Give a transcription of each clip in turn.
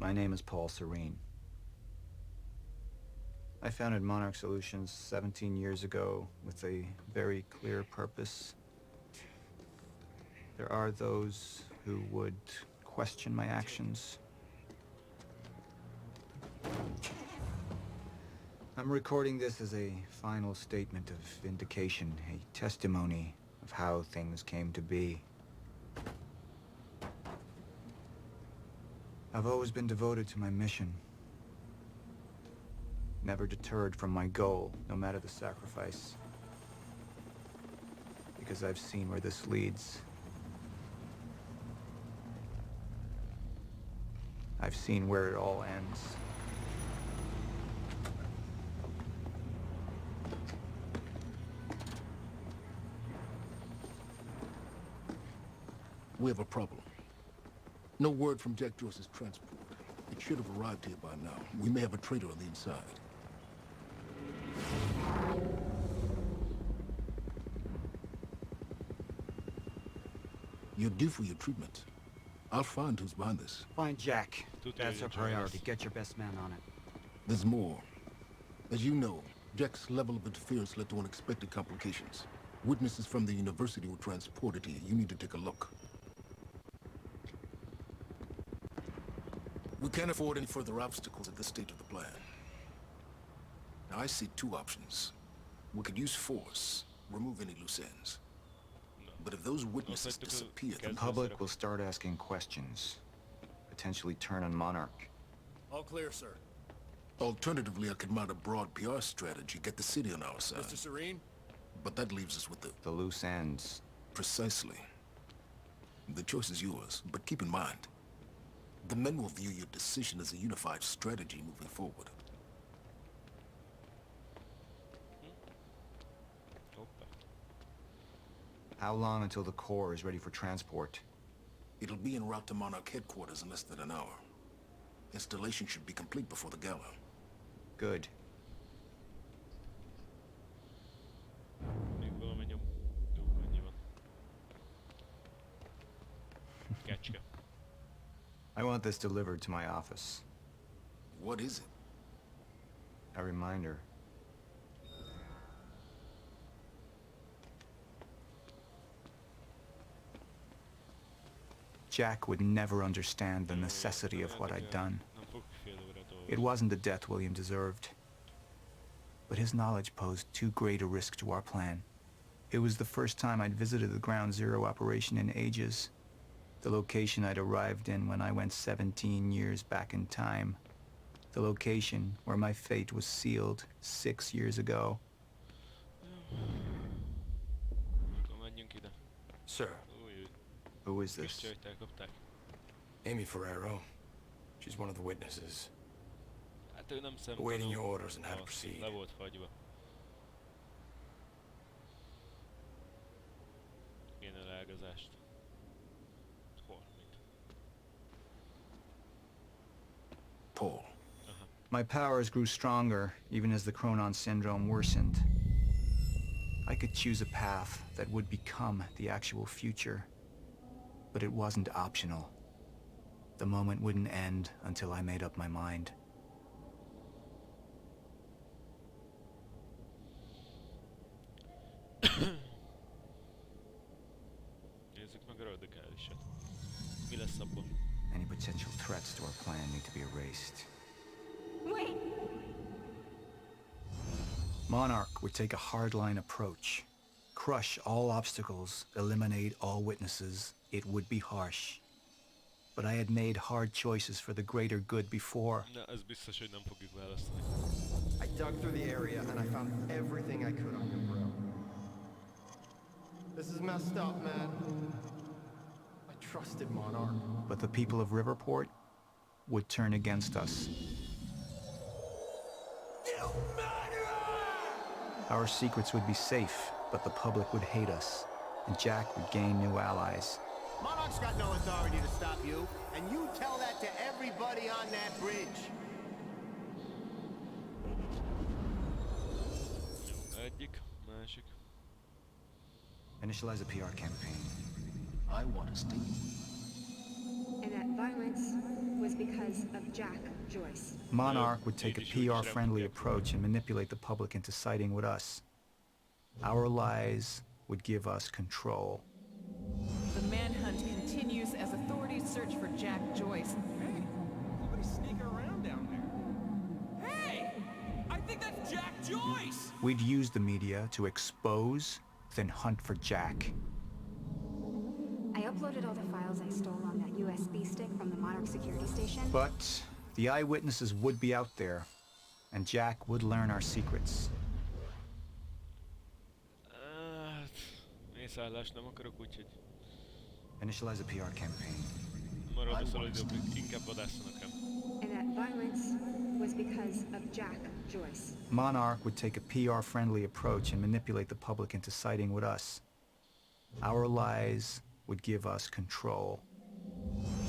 My name is Paul Serene. I founded Monarch Solutions 17 years ago with a very clear purpose. There are those who would question my actions. I'm recording this as a final statement of vindication, a testimony of how things came to be. I've always been devoted to my mission. Never deterred from my goal, no matter the sacrifice. Because I've seen where this leads. I've seen where it all ends. We have a problem. No word from Jack Joyce's transport. It should have arrived here by now. We may have a traitor on the inside. You're due for your treatment. I'll find who's behind this. Find Jack. That's our priority. Get your best man on it. There's more. As you know, Jack's level of interference led to unexpected complications. Witnesses from the university were transported here. You need to take a look. We can't afford any further obstacles at this stage of the plan. Now, I see two options. We could use force, remove any loose ends. But if those witnesses disappear, The public will start asking questions. Potentially turn on Monarch. All clear, sir. Alternatively, I could mount a broad PR strategy, get the city on our side. Mr. Serene? But that leaves us with The loose ends. Precisely. The choice is yours, but keep in mind, the men will view your decision as a unified strategy moving forward. How long until the core is ready for transport? It'll be en route to Monarch headquarters in less than an hour. Installation should be complete before the gala. Good. Még valami nyom. Jó, ennyi van. Kecske. I want this delivered to my office. What is it? A reminder. Jack would never understand the necessity of what I'd done. Nem fog fél óra dolgozni. It wasn't the death William deserved. But his knowledge posed too great a risk to our plan. It was the first time I'd visited the Ground Zero operation in ages. The location I'd arrived in when I went 17 years back in time. The location where my fate was sealed 6 years ago. Akkor menjünk ide. Sir, Új, Who is this? kis csajt elkapták. Amy Ferrero. She's one of the witnesses. Hát ő nem szemtanú. Awaiting your orders on how to Azt proceed. le volt fagyva. Kéne leágazást. Hol? Mit? Paul. My powers grew stronger, even as the Chronon syndrome worsened. I could choose a path that would become the actual future, but it wasn't optional. The moment wouldn't end until I made up my mind. Nézzük meg a radikálisat. Mi lesz abból? Any potential threats to our plan need to be erased. Wait! Monarch would take a hardline approach. Crush all obstacles, eliminate all witnesses. It would be harsh. But I had made hard choices for the greater good before. Na, ez biztos, hogy nem fogjuk választani. I dug through the area and I found everything I could on your bro. This is messed up, man. I trusted Monarch. But the people of Riverport would turn against us. Our secrets would be safe, but the public would hate us, and Jack would gain new allies. Monarch's got no authority to stop you, and you tell that to everybody on that bridge. Jó, egyik, másik. Initialize a PR campaign. I want to stay. And at violence was because of Jack Joyce. Monarch would take a PR-friendly approach and manipulate the public into siding with us. Our lies would give us control. The manhunt continues as authorities search for Jack Joyce. Hey, somebody's sneaking around down there. Hey! I think that's Jack Joyce! We'd use the media to expose, then hunt for Jack. I uploaded all the files I stole on that USB stick from the Monarch security station. But the eyewitnesses would be out there, and Jack would learn our secrets. Mészállást nem akarok, úgyhogy... Initialize a PR campaign. Arról szól, hogy inkább vadásszanak rám. And that violence was because of Jack Joyce. Monarch would take a PR-friendly approach and manipulate the public into siding with us. Our lies would give us control.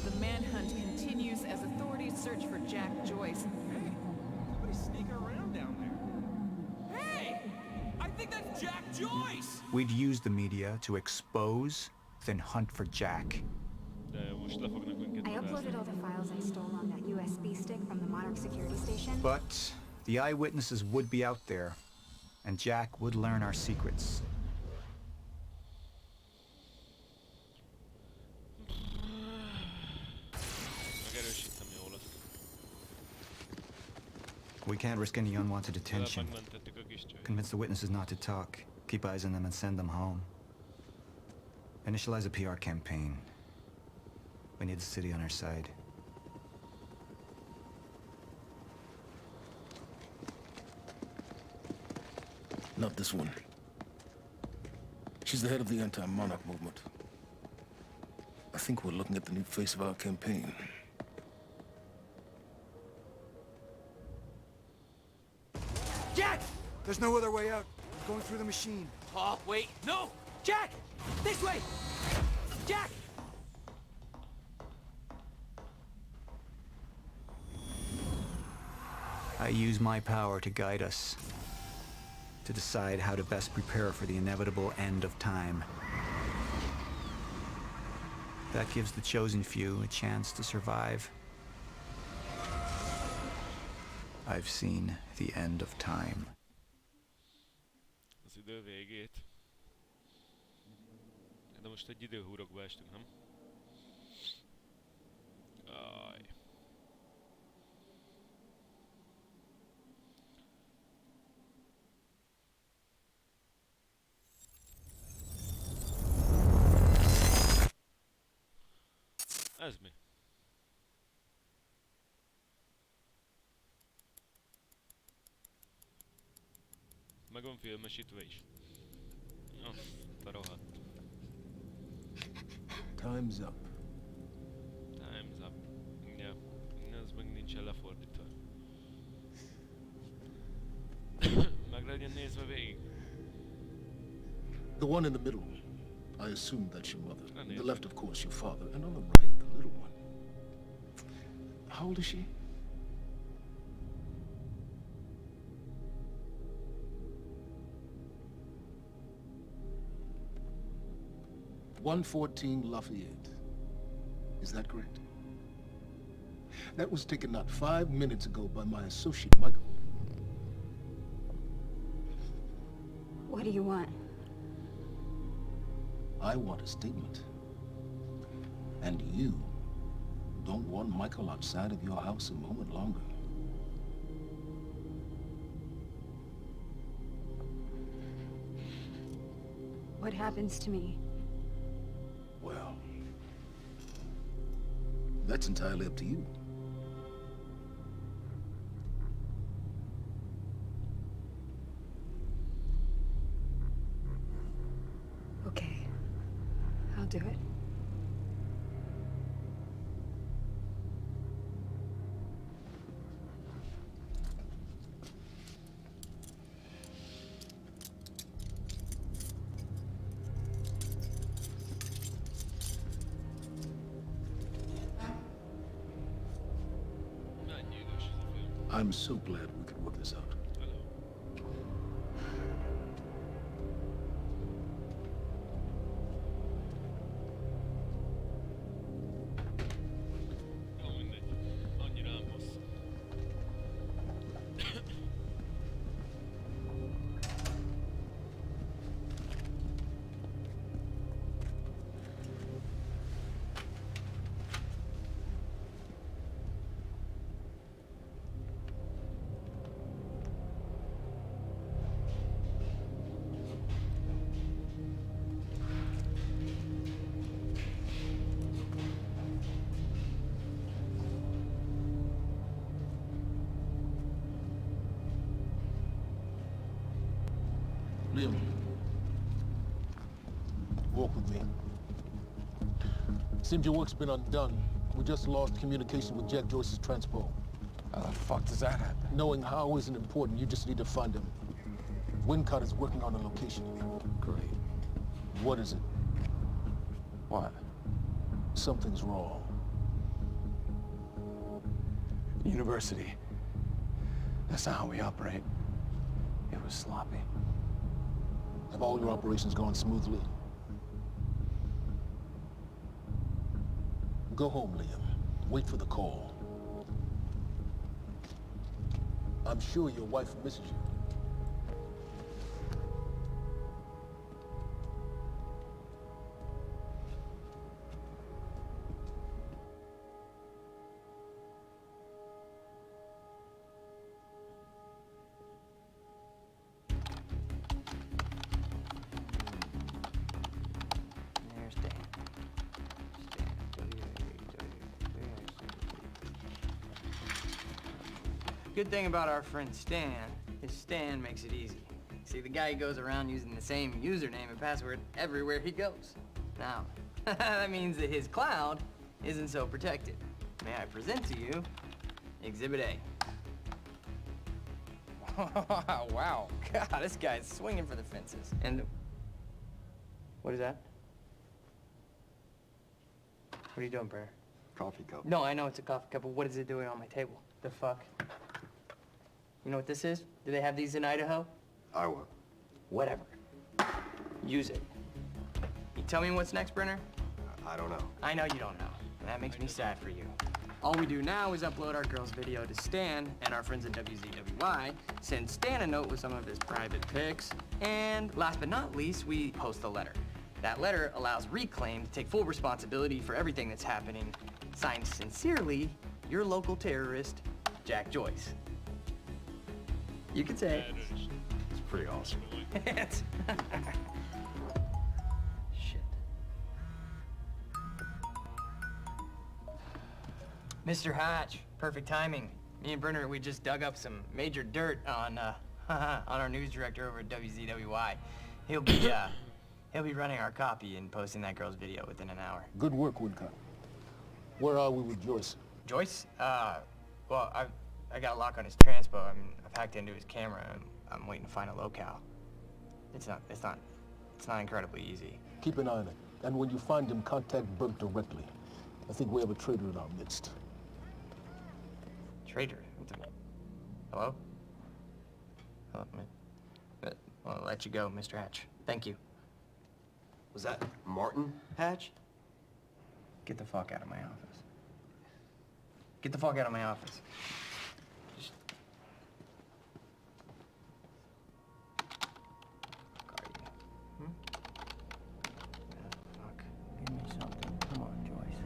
The manhunt continues as authorities search for Jack Joyce. Hey, somebody's sneaking around down there. Hey! I think that's Jack Joyce! We'd use the media to expose, then hunt for Jack. De most le fognak minket I uploaded all the files I stole on that USB stick from the Monarch security station. But the eyewitnesses would be out there, and Jack would learn our secrets. Megerősítem, jó lesz. We can't risk any unwanted attention. Megmentettük a kis csajt. Convince the witnesses not to talk. Keep eyes on them and send them home. Initialize a PR campaign. We need the city on our side. Not this one. She's the head of the anti-monarch movement. I think we're looking at the new face of our campaign. Jack! There's no other way out. We're going through the machine. Oh, wait, no! Jack! This way! Jack! I use my power to guide us, to decide how to best prepare for the inevitable end of time. That gives the chosen few a chance to survive. I've seen the end of time. Az idő végét. De most egy időhúrokba estünk, nem? Aj. Ez mi? Meg van filmesítve is. Azt a rohadt. Time's up. Time's up. Ja, ez meg nincsen lefordítva. Meg legyen nézve végig. The one in the middle. I assume that's your mother. And The the left, of course, your father. And on the right, the little one. How old is she? "114 Lafayette. Is that correct? That was taken not 5 minutes ago by my associate, Michael. What do you want? I want a statement. And you don't want Michael outside of your house a moment longer. What happens to me? Well, that's entirely up to you. Okay, I'll do it. Mennyi idős ez a film? I'm so glad we could work this out. Hello. Walk with me. Seems your work's been undone. We just lost communication with Jack Joyce's transpo. How the fuck does that happen? Knowing how isn't important, you just need to find him. Wincott is working on a location. Great. What is it? What? Something's wrong. University. That's not how we operate. It was sloppy. Have all your operations gone smoothly? Go home, Liam. Wait for the call. I'm sure your wife misses you. Good thing about our friend Stan is Stan makes it easy. See, the guy goes around using the same username and password everywhere he goes. Now, that means that his cloud isn't so protected. May I present to you Exhibit A. Wow, God, this guy's swinging for the fences. And what is that? What are you doing, Brer? Coffee cup. No, I know it's a coffee cup, but what is it doing on my table? The fuck? You know what this is? Do they have these in Idaho? Iowa. Whatever. Use it. You tell me what's next, Brenner? I don't know. I know you don't know. And that makes me sad for you. All we do now is upload our girl's video to Stan and our friends at WZWY, send Stan a note with some of his private pics, and last but not least, we post a letter. That letter allows Reclaim to take full responsibility for everything that's happening. Signed sincerely, your local terrorist, Jack Joyce. You can say it. It's pretty awesome. Shit. Mr. Hatch, perfect timing. Me and Brenner, we just dug up some major dirt on our news director over at WZWY. He'll be running our copy and posting that girl's video within an hour. Good work, Wincott. Where are we with Joyce? Joyce? Well, I got a lock on his transpo. I mean, I've hacked into his camera. I'm waiting to find a locale. It's not incredibly easy. Keep an eye on it. And when you find him, contact Burke directly. I think we have a traitor in our midst. Traitor? Hello? Hello, man. I'll let you go, Mr. Hatch. Thank you. Was that Martin Hatch? Get the fuck out of my office. Get the fuck out of my office. Just... Fuck are you? Fuck. Give me something. Come on, Joyce.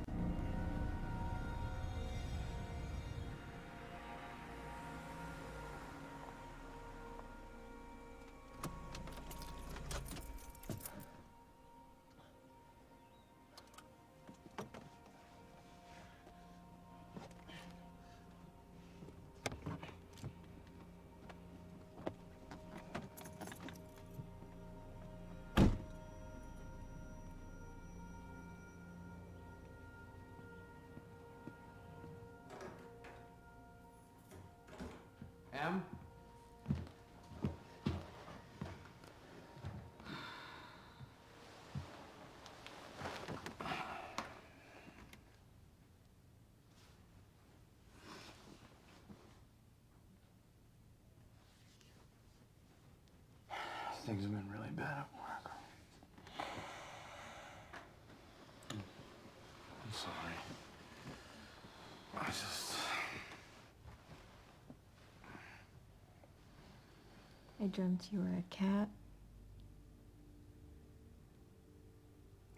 Em? Things have been really bad at work. I'm sorry. I dreamt you were a cat.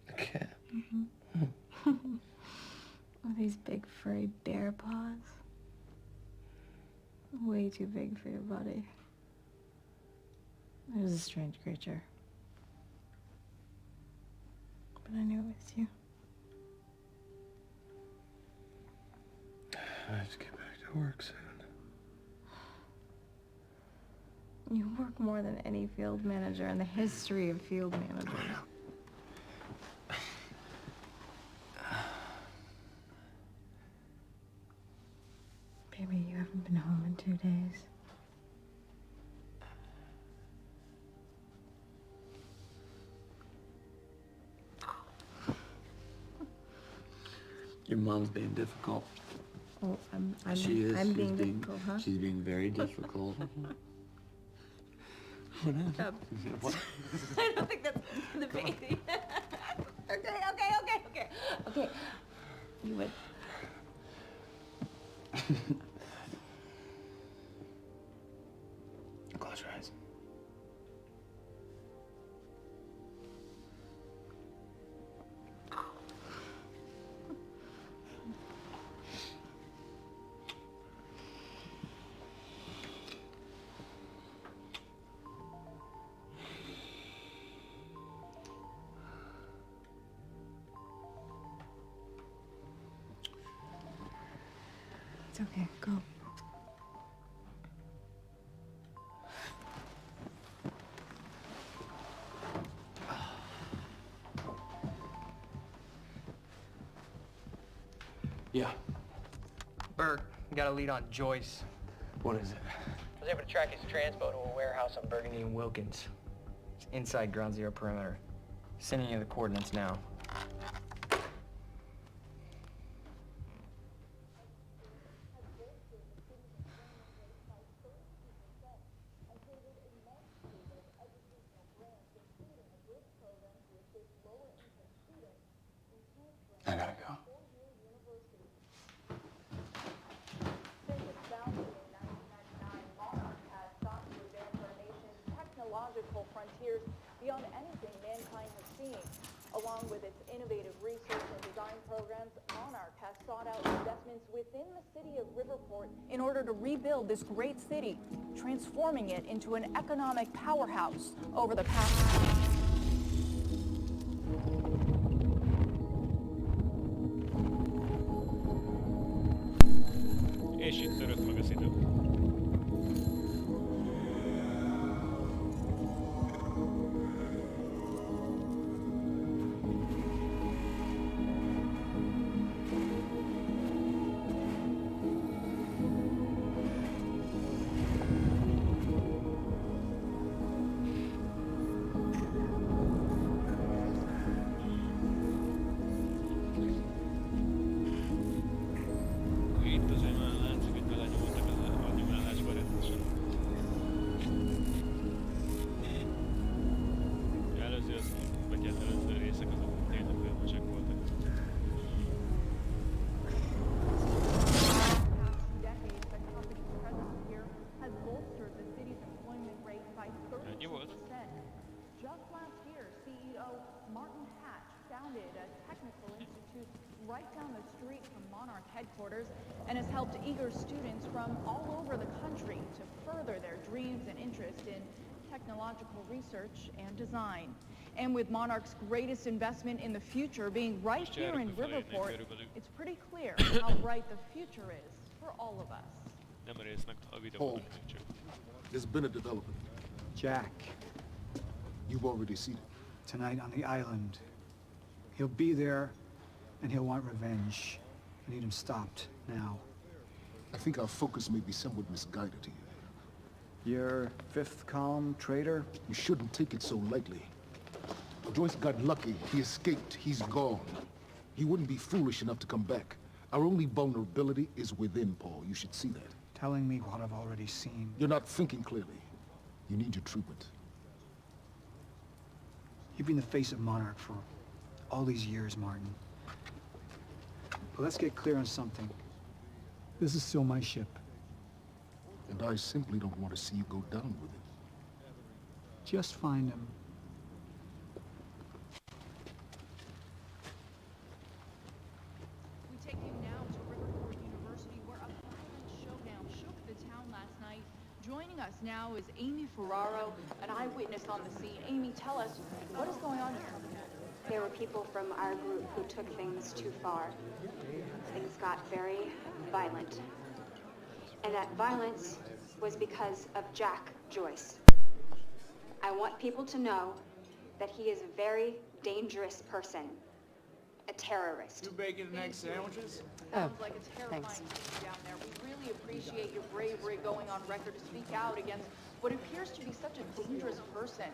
A cat? Mm-hmm. With these big furry bear paws. Way too big for your body. It was a strange creature. But I knew it was you. I have to get back to work soon. You work more than any field manager in the history of field managers. haven't been home in 2 days. Your mom's being difficult. Oh, I'm She's being difficult, huh? She's being very difficult. What happened? What? I don't think that's the baby. Okay. You would. Close your eyes. It's okay. Go. Yeah. Bert, we got a lead on Joyce. What is it? I was able to track his transpo to a warehouse on Burgundy and Wilkins. It's inside Ground Zero perimeter. Sending you the coordinates now. I gotta go. Technological frontiers beyond anything mankind has seen. Along with its innovative research and design programs, Monarch has sought out investments within the city of Riverport in order to rebuild this great city, transforming it into an economic powerhouse over the past... És itt törött meg az idő. Itt azért már látszik, hogy belenyúltak a nyomálásba rendesen. Előző az, vagy hát előző részek azok tényleg filmesek voltak. Ennyi volt? Just last year, CEO Martin Hatch founded a technical institute right down the street from Monarch headquarters and has helped eager students from all over the country to further their dreams and interest in technological research and design. And with Monarch's greatest investment in the future being right here in Riverport, it's pretty clear how bright the future is for all of us. Nem a rész meg a videóban csak. There's been a development. Jack, You've already seen it. tonight on the island. He'll be there, and he'll want revenge. I need him stopped, now. I think our focus may be somewhat misguided here. Your fifth column traitor? You shouldn't take it so lightly. Joyce got lucky. He escaped. He's gone. He wouldn't be foolish enough to come back. Our only vulnerability is within, Paul. You should see that. Telling me what I've already seen. You're not thinking clearly. You need your treatment. You've been the face of Monarch for all these years, Martin. But let's get clear on something. This is still my ship. And I simply don't want to see you go down with it. Just find him. We take you now to Riverport University, where a violent showdown shook the town last night. Joining us now is Amy Ferraro, an eyewitness on the scene. Amy, tell us, what is going on here? There were people from our group who took things too far. Things got very violent. And that violence was because of Jack Joyce. I want people to know that he is a very dangerous person. a terrorist. 2 bacon and egg sandwiches? Sounds like a terrifying scene down there. We really appreciate your bravery going on record to speak out against what appears to be such a dangerous person.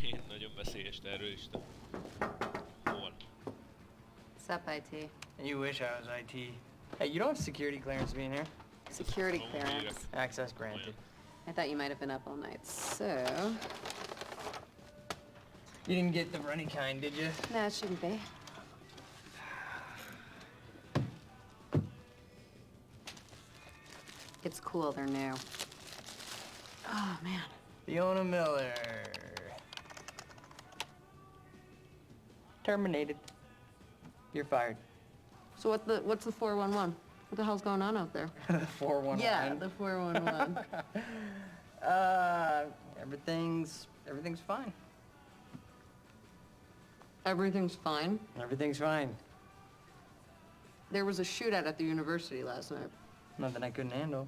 Én nagyon veszélyes terrorista. Hol? What's up, IT? And you wish I was IT. Hey, you don't have security clearance being here? Security clearance. Access granted. I thought you might have been up all night, so... You didn't get the runny kind, did you? No, it shouldn't be. It's cool, they're new. Oh, man. Fiona Miller. Terminated. You're fired. So what's the 411? What the hell's going on out there? The 411? Yeah, the 411. Everything's fine. Everything's fine? Everything's fine. There was a shootout at the university last night. Nothing I couldn't handle.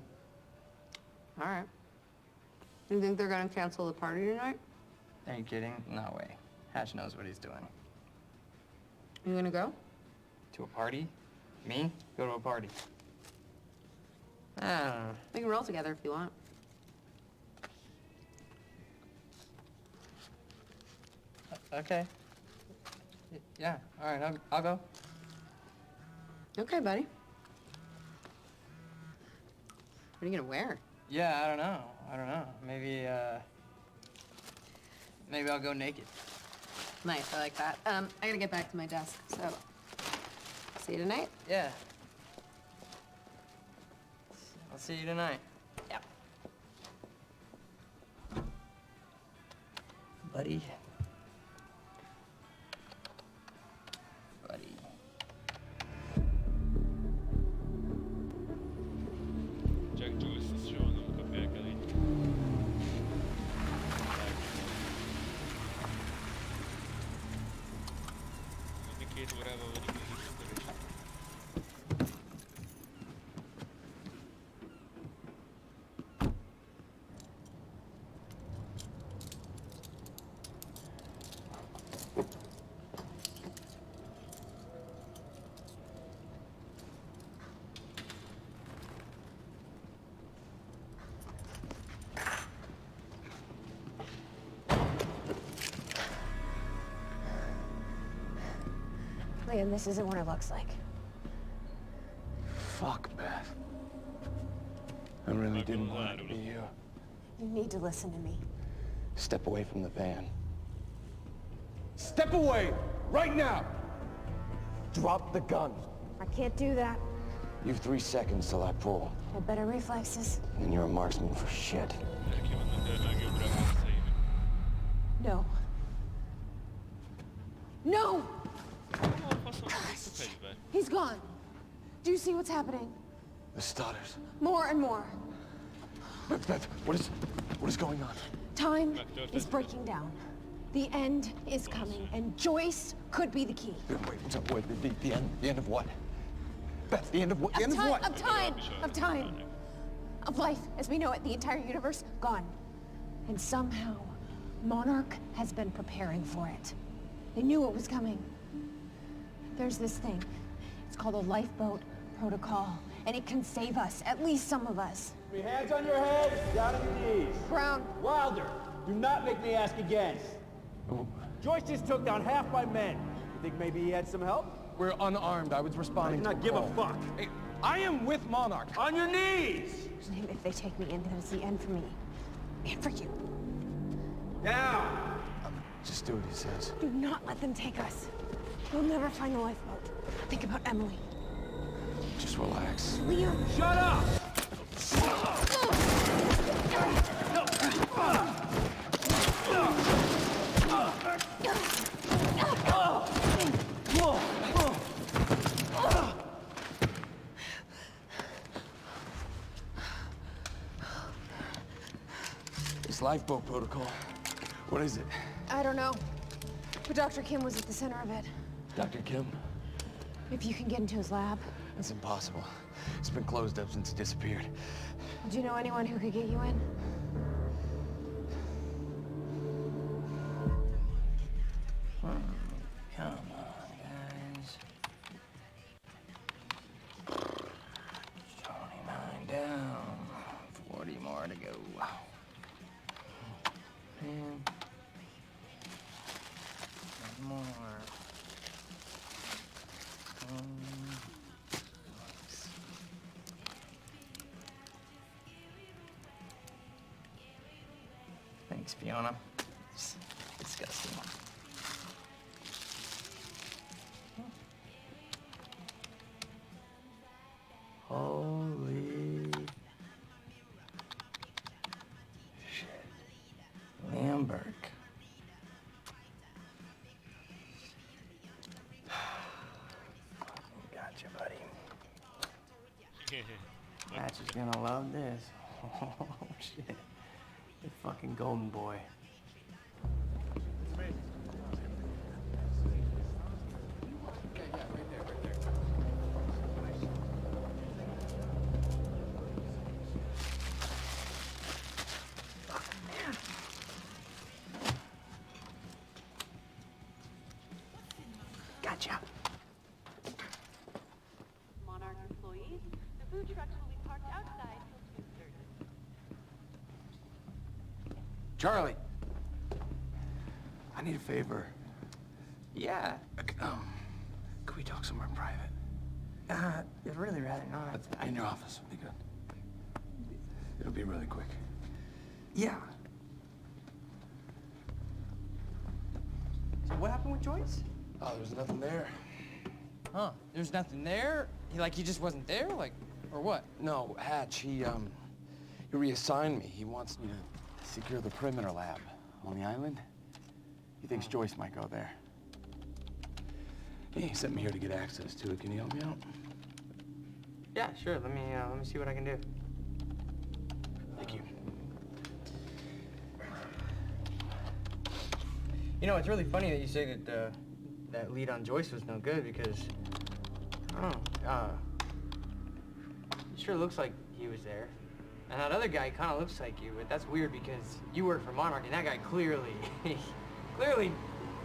All right. You think they're gonna cancel the party tonight? Are you kidding? No way. Hatch knows what he's doing. You gonna go? To a party? Me? Go to a party. I don't know. We can roll together if you want. Okay. Yeah, all right, I'll go. Okay, buddy. What are you gonna wear? Yeah, I don't know. Maybe I'll go naked. Nice, I like that. I gotta get back to my desk, so see you tonight? Yeah. I'll see you tonight. Yep. Buddy. Jack Joyce, ezt soha nem kapják el így. Mi 2 órával vagyunk az visszatérésre. Liam, this isn't what it looks like. Fuck, Beth. I really didn't want it to be you. You need to listen to me. Step away from the van. Step away! Right now! Drop the gun. I can't do that. You have 3 seconds till I pull. I have better reflexes. And you're a marksman for shit. No. No! He's gone. Do you see what's happening? The stutters. More and more. Beth, what is going on? Time is breaking down. The end is coming, and Joyce could be the key. Wait, the end? The end of what? Beth, the end of what? The end of what? Of time! Of time! Of life as we know it, the entire universe, gone. And somehow, Monarch has been preparing for it. They knew it was coming. There's this thing. It's called a lifeboat protocol, and it can save us, at least some of us. Your hands on your head, down on your knees. Brown. Wilder, do not make me ask again. Joyce just took down half my men. You think maybe he had some help? We're unarmed. I was responding I do not give a fuck. Hey, I am with Monarch. On your knees! Liam, if they take me in, then it's the end for me. And for you. Down! Just do what he says. Do not let them take us. We'll never find the lifeboat. Think about Emily. Just relax. Liam! Shut up! This lifeboat protocol, what is it? I don't know. But Dr. Kim was at the center of it. Dr. Kim? If you can get into his lab. It's impossible. It's been closed up since he disappeared. Do you know anyone who could get you in? Thanks, Fiona. It's disgusting. Holy shit. Liam Burke. Gotcha, buddy. Patch is gonna love this. Oh shit. You fucking golden boy. Gotcha. Monarch employees, the food trucks will be parked outside till 2:30. Charlie. I need a favor. Yeah. Could we talk somewhere private? I'd really rather not. In your office would be good. It'll be really quick. Yeah. So what happened with Joyce? Oh, there's nothing there. Huh? There's nothing there? He just wasn't there? Like, or what? No, Hatch, he reassigned me. He wants me to secure the perimeter lab on the island. He thinks Joyce might go there. He sent me here to get access to it. Can you help me out? Yeah, sure. Let me see what I can do. Thank you. You know, it's really funny that you say that that lead on Joyce was no good because I don't know. It sure looks like he was there, and that other guy kind of looks like you. But that's weird because you work for Monarch, and that guy clearly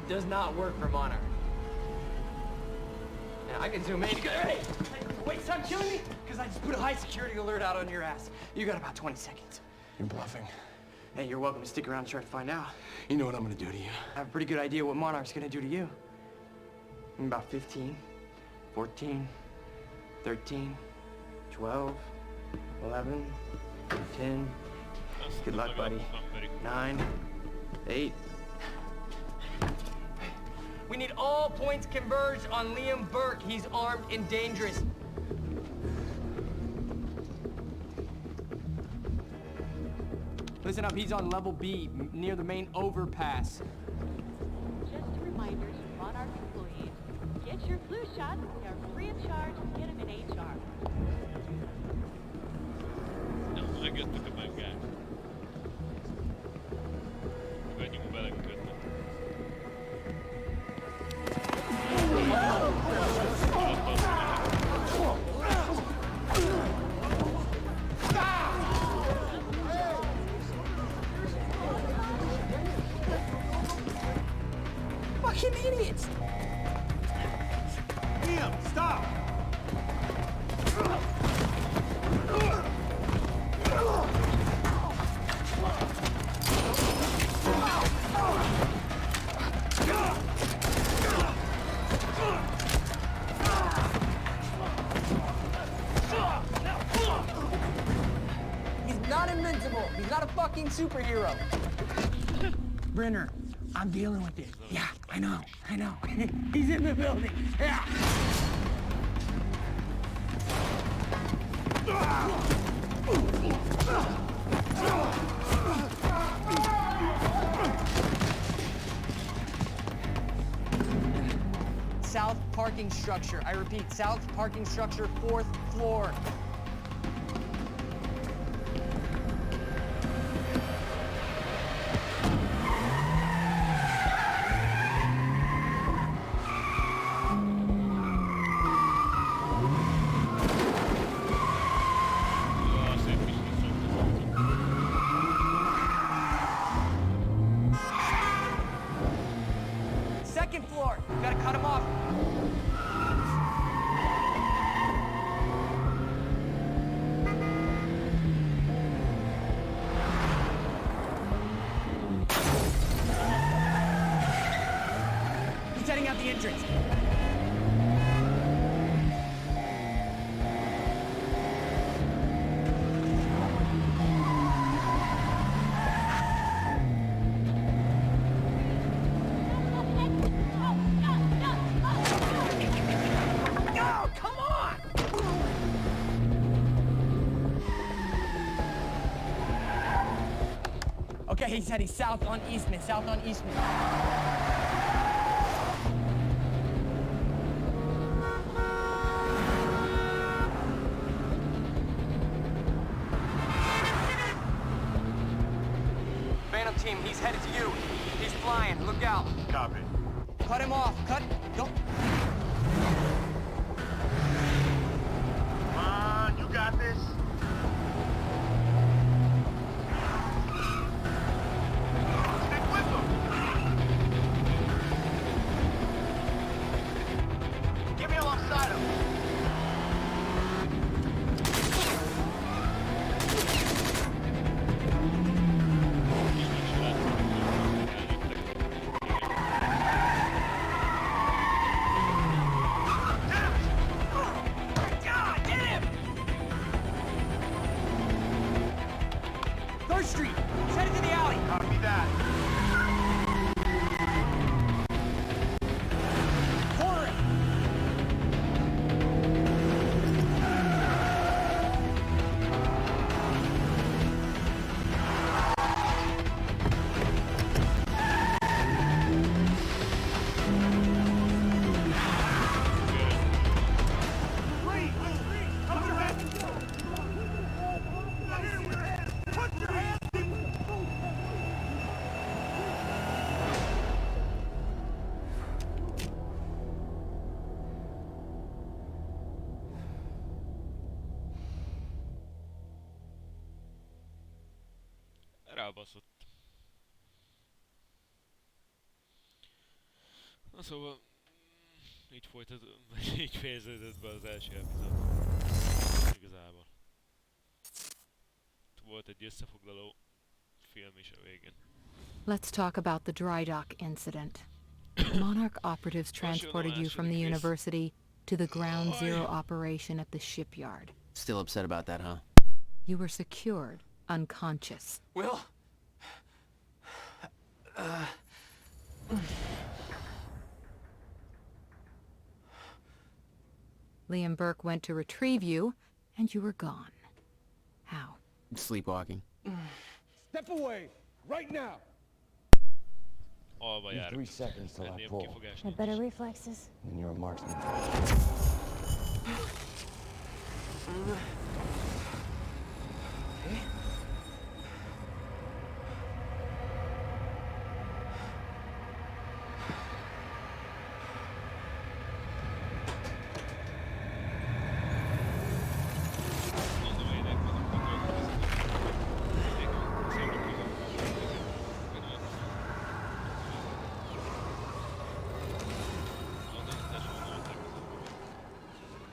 does not work for Monarch. Yeah, I can zoom in. Hey, wait, stop killing me! Because I just put a high security alert out on your ass. You got about 20 seconds. You're bluffing. Hey, you're welcome to stick around and try to find out. You know what I'm gonna do to you. I have a pretty good idea what Monarch's gonna do to you. In about 15, 14, 13, 12, 11, 10. Good luck, buddy. 9, 8. We need all points converged on Liam Burke. He's armed and dangerous. Listen up, he's on level B, near the main overpass. Just a reminder to Monarch employees, get your flu shots. They are free of charge. Get them in HR. No, I guess the command guy. Vagyunk belekötni. Fucking idiots! Liam, stop! He's not invincible. He's not a fucking superhero. Brenner, I'm dealing with it. Yeah, I know. He's in the building. Yeah. South parking structure. I repeat, south parking structure, 4th floor. Second floor. Gotta cut him off. He's heading out the entrance. he said he's south on Eastman, south on Eastman. Phantom team, he's headed to you. He's flying, look out. Copy. Cut him off, cut, go. Come on, you got this. Stick with him. Get me alongside him. Street. He's headed to the alley. Copy that. Corner it. Rábaszott. Na szóval... így fejeződött be az első epizód. Igazából. Volt egy összefoglaló film is a végén. Let's talk about the dry dock incident. Monarch operatives transported you from the university to the ground zero operation at the shipyard. Still upset about that, huh? You were secured, unconscious. Will? Liam Burke went to retrieve you, and you were gone. How? Sleepwalking. Step away, right now. Alba járok. 3 seconds till I pull. Have better reflexes. And you're a marksman.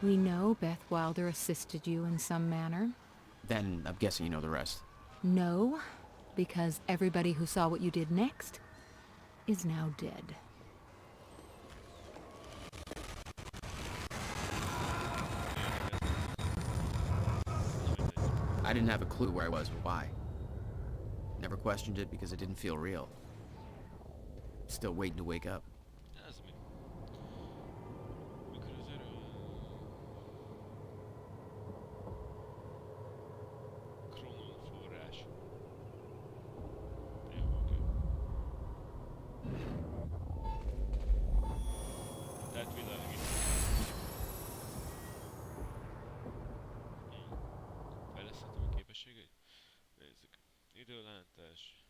We know Beth Wilder assisted you in some manner. Then I'm guessing you know the rest. No, because everybody who saw what you did next is now dead. I didn't have a clue where I was or why. Never questioned it because it didn't feel real. Still waiting to wake up. Időlántás,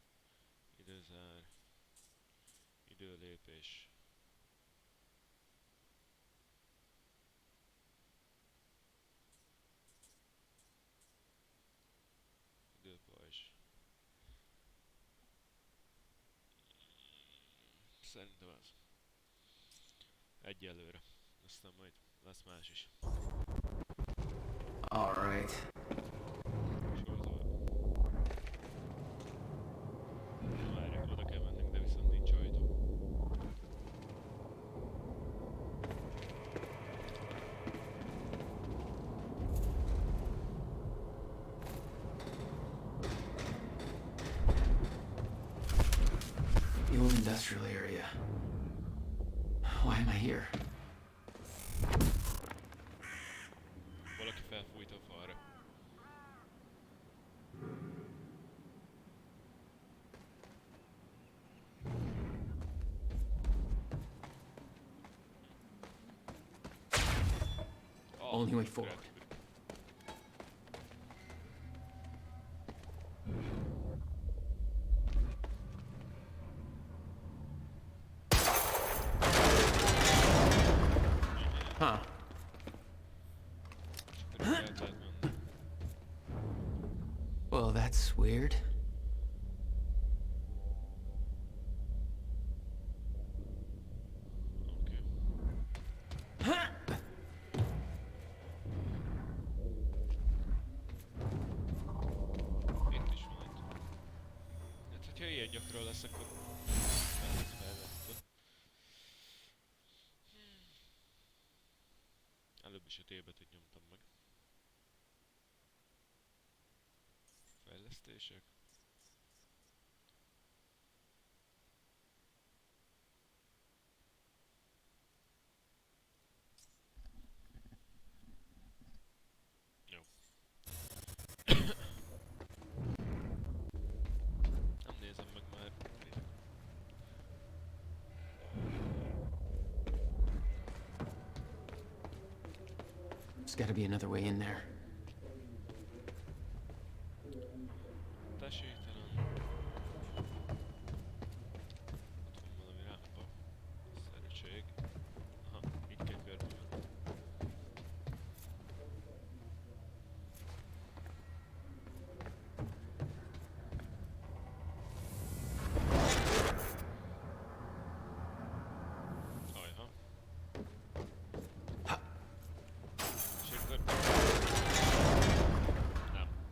időzár, időlépés. Időpajzs. Szerintem az. Egyelőre. Aztán majd lesz más is. All right. Oda kell mennünk, de viszont nincs ajtó. The old industrial area. Why am I here? Valaki felfújta a falra. only way forward. Huh. Well, that's weird. Gyakran lesz, akkor előbb is a T-betűt nyomtam meg. Fejlesztések. Jó. Nem nézem meg már. There's gotta be another way in there.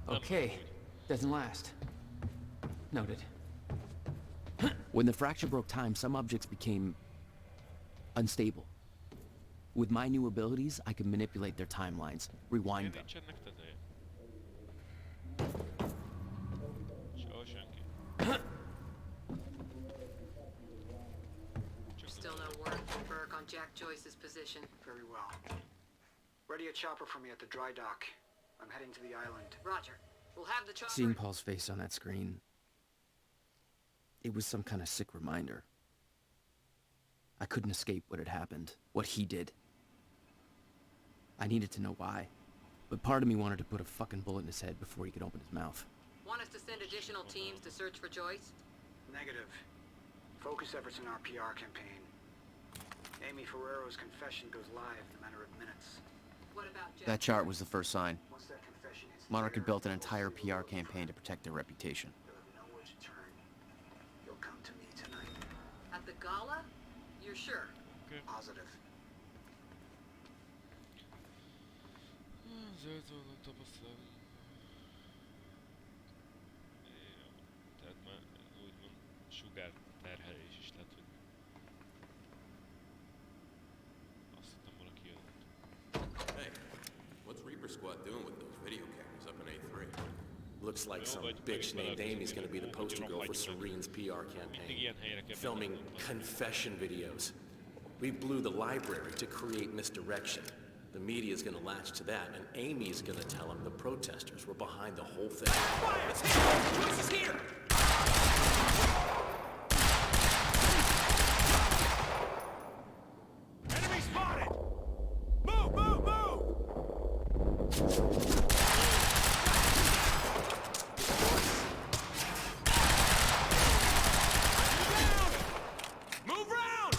Okay, doesn't last. Noted. When the fracture broke time, some objects became unstable. With my new abilities, I can manipulate their timelines, rewind them. Still no word from Burke on Jack Joyce's position. Very well. Ready a chopper for me at the dry dock. I'm heading to the island. Roger. We'll have the chopper. Seeing Paul's face on that screen, it was some kind of sick reminder. I couldn't escape what had happened, what he did. I needed to know why, but part of me wanted to put a fucking bullet in his head before he could open his mouth. Want us to send additional teams to search for Joyce? Negative. Focus efforts in our PR campaign. Amy Ferrero's confession goes live in a matter of minutes. What about Jack? That chart was the first sign. Once that confession hits Monarch had built an entire PR campaign to protect their reputation. you'll have nowhere to turn. You'll come to me tonight. At the gala? You're sure? Okay. Positive. Zöldzonon tapasztalom. Tehát már úgymond sugár terhelés is lett, hogy azt hittem valaki jött. Hey, what's Reaper Squad doing with those video cameras up in A3? Looks like some bitch named Amy's gonna be the poster girl for Serene's PR campaign. Filming confession videos. We blew the library to create misdirection. The media's gonna latch to that, and Amy's gonna tell them the protesters were behind the whole thing. Fire! It's here! Joyce is here! Enemy spotted! Move, move, move! Move round!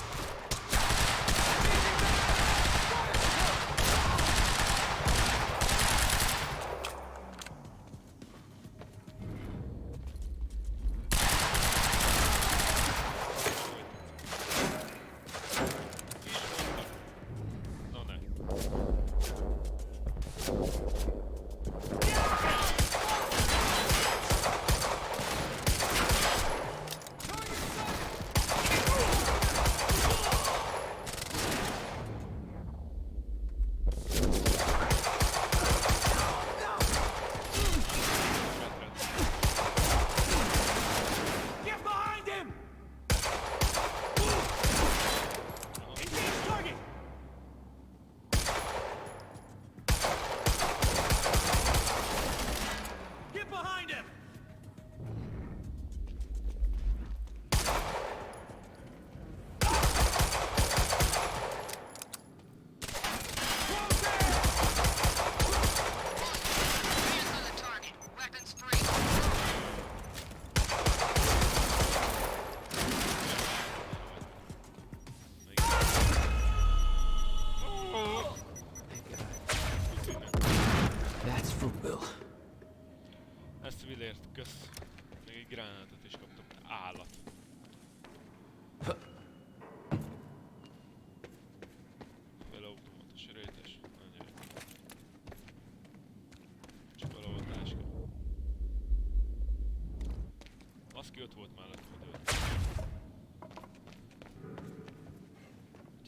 Aki ott volt mellett, hogy őt.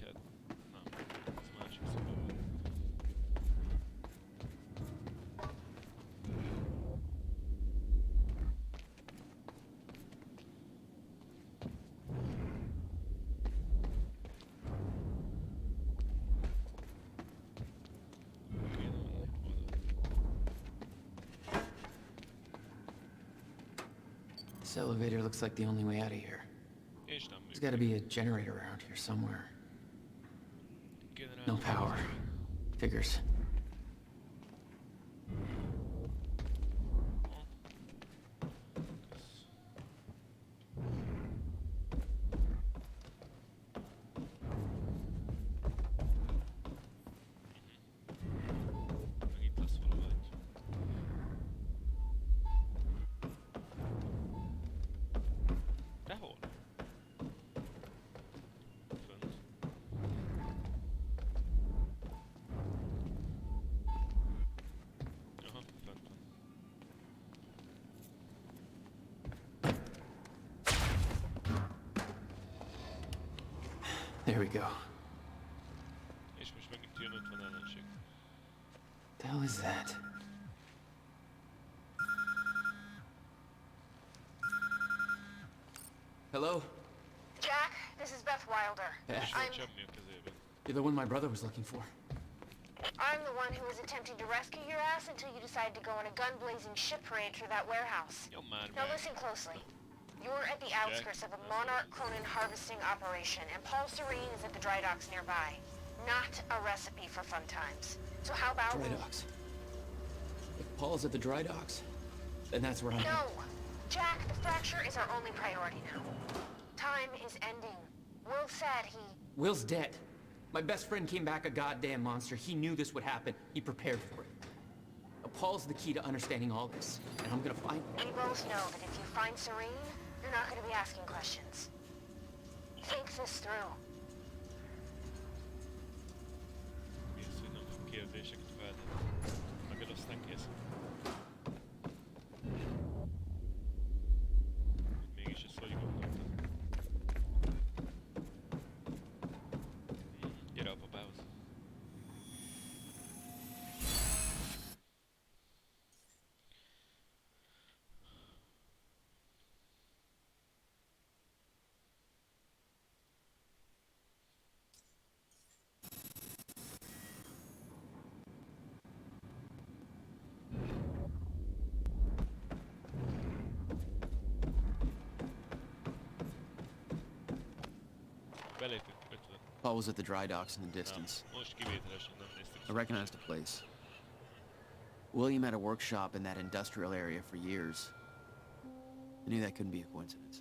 Hát, nem. Ez másik szoba volt. This elevator looks like the only way out of here. There's got to be a generator around here somewhere. No power. Figures. There we go. És most megint jön 50 ellenség. The hell is that? Hello? Jack, this is Beth Wilder. You're the one my brother was looking for. I'm the one who was attempting to rescue your ass until you decided to go on a gun-blazing shit parade through that warehouse. Now listen closely. You're at the outskirts of a Monarch Cronin harvesting operation, and Paul Serene is at the dry docks nearby. Not a recipe for fun times. So how about... Dry docks. If Paul's at the dry docks, then that's where I'm... No! Jack, the fracture is our only priority now. Time is ending. Will said he... Will's dead. My best friend came back a goddamn monster. He knew this would happen. He prepared for it. Paul's the key to understanding all this, and I'm gonna find him. We both know that if you find Serene, you're not going to be asking questions. Think this through. Kész, hogy nem fog kérdéseket feltenni. Meg aztán kész. Mégis ezt hogy gondoltam. Gyere a papához. Paul was at the dry docks in the distance. I recognized the place. William had a workshop in that industrial area for years. I knew that couldn't be a coincidence.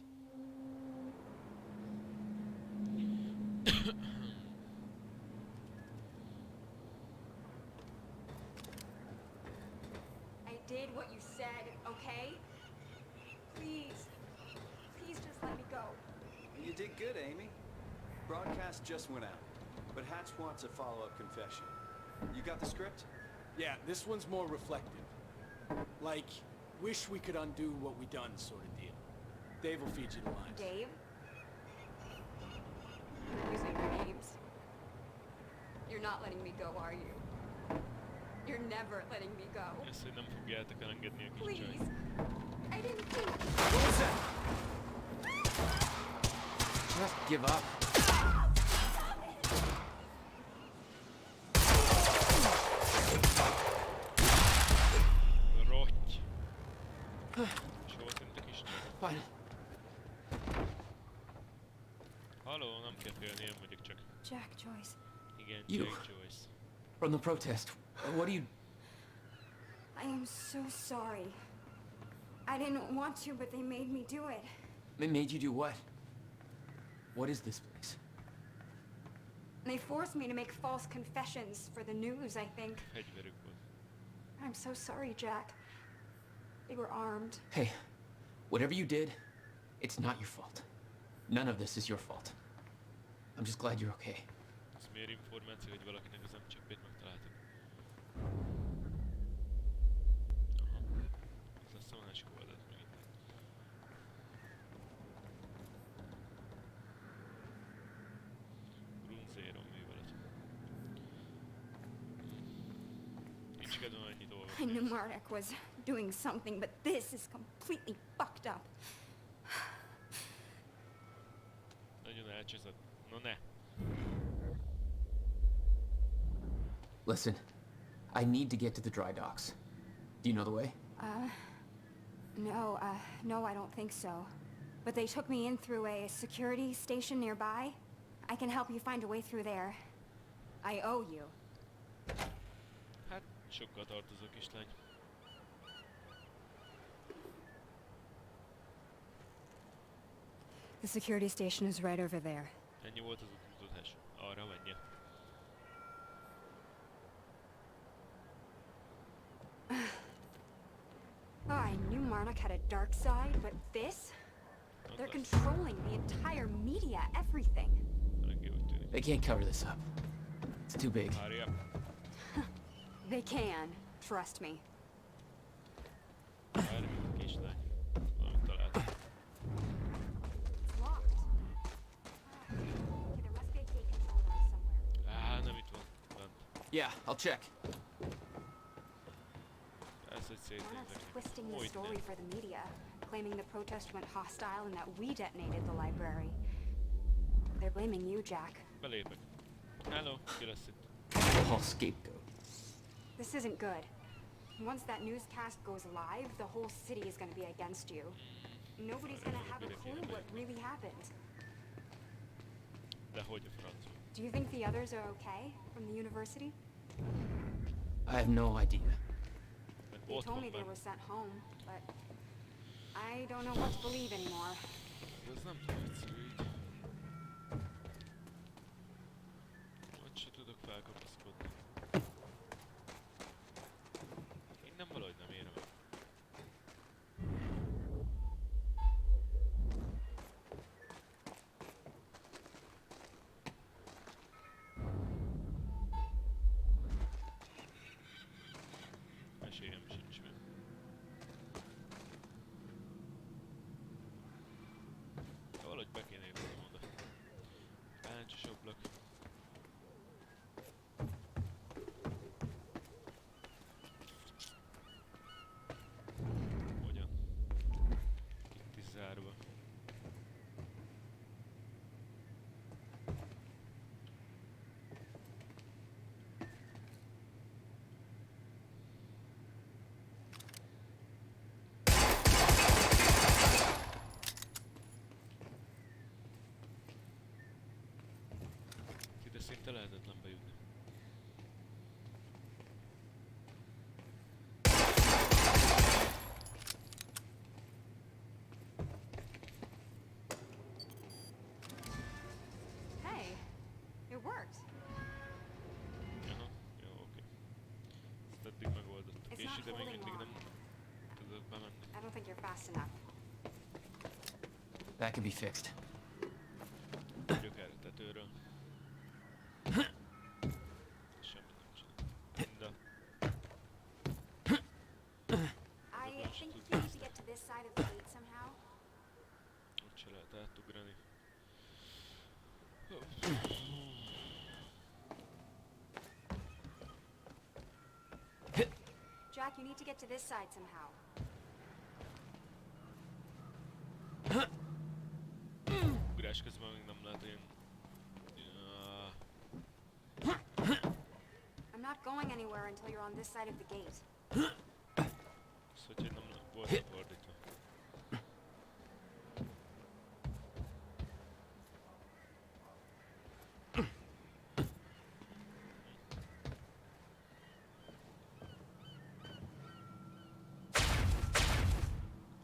I did what you said, okay? Please. Please just let me go. You did good, Amy. Broadcast just went out, but Hatch wants a follow-up confession. You got the script? Yeah, this one's more reflective. Like, wish we could undo what we done sort of deal. Dave will feed you the lines. Dave? You're using our names. You're not letting me go, are you? You're never letting me go. Ezt, hogy nem fogjátok elengedni a kis Please. csajt. I didn't think... What was that? Just give up. Fine. Halló, nem kell félni, én vagyok csak. Jack Joyce. Igen, You. Jack Joyce. From the protest. What do you... I am so sorry. I didn't want to, but they made me do it. They made you do what? What is this place? They forced me to make false confessions for the news, I think. Fegyverük volt. I'm so sorry, Jack. They were armed. Hey, whatever you did, it's not your fault. None of this is your fault. I'm just glad you're okay. Ez miért információ, hogy valakinek az M-cseppét megtaláltuk? Aha. Ez lesz a másik oldalt megint. I knew Marek was doing something, but this is completely fucked up. Nagyon elcseszett. No ne. Listen, I need to get to the dry docks. Do you know the way? No, I don't think so. But they took me in through a security station nearby. I can help you find a way through there. I owe you. Hát, sokkal tartozó kislány. The security station is right over there. Ennyi volt az útmutatás. Arra menje. I knew Marek had a dark side, but this? They're controlling the entire media, everything. They can't cover this up. It's too big. Hurry up. They can, trust me. Várj, kislány. Valamit találtam. It's locked. Okay, there must be a gate control around somewhere. Nem itt van. Bent. Yeah, I'll check. Ez egy Mark's twisting the story for the media, claiming the protest went hostile and that we detonated the library. They're blaming you, Jack. Belépek. Hello, ki lesz itt? All scapegoat. This isn't good. Once that newscast goes live, the whole city is going to be against you. Nobody's going to have a clue what really happened. De hogy a francba? Do you think the others are okay from the university? I have no idea. They told me they were sent home, but I don't know what to believe anymore. Ez nem túl egyszerű így. Ott se tudok felkapaszkodni. Innen valahogy nem érem el. Esélyem sincs meg. Valahogy be kéne jutnom oda. Láncsos ablak. Hogyan? Itt is zárva. Ide szinte lehetetlen bejutni. Hey, it worked. Aha, jó, oké. Ezt eddig megoldottuk, és ide még mindig nem tudok bemenni. I don't think you're fast enough. That can be fixed. Vagyok erre tetőről. Semmit nem csinál. I think you need to get to this side of the gate somehow. Ott se lehet átugrani. Jack, you need to get to this side somehow. Ugrás közben még nem lehet én... I'm not going anywhere until you're on this side of the gate. Ez hogy nem volt fordítva.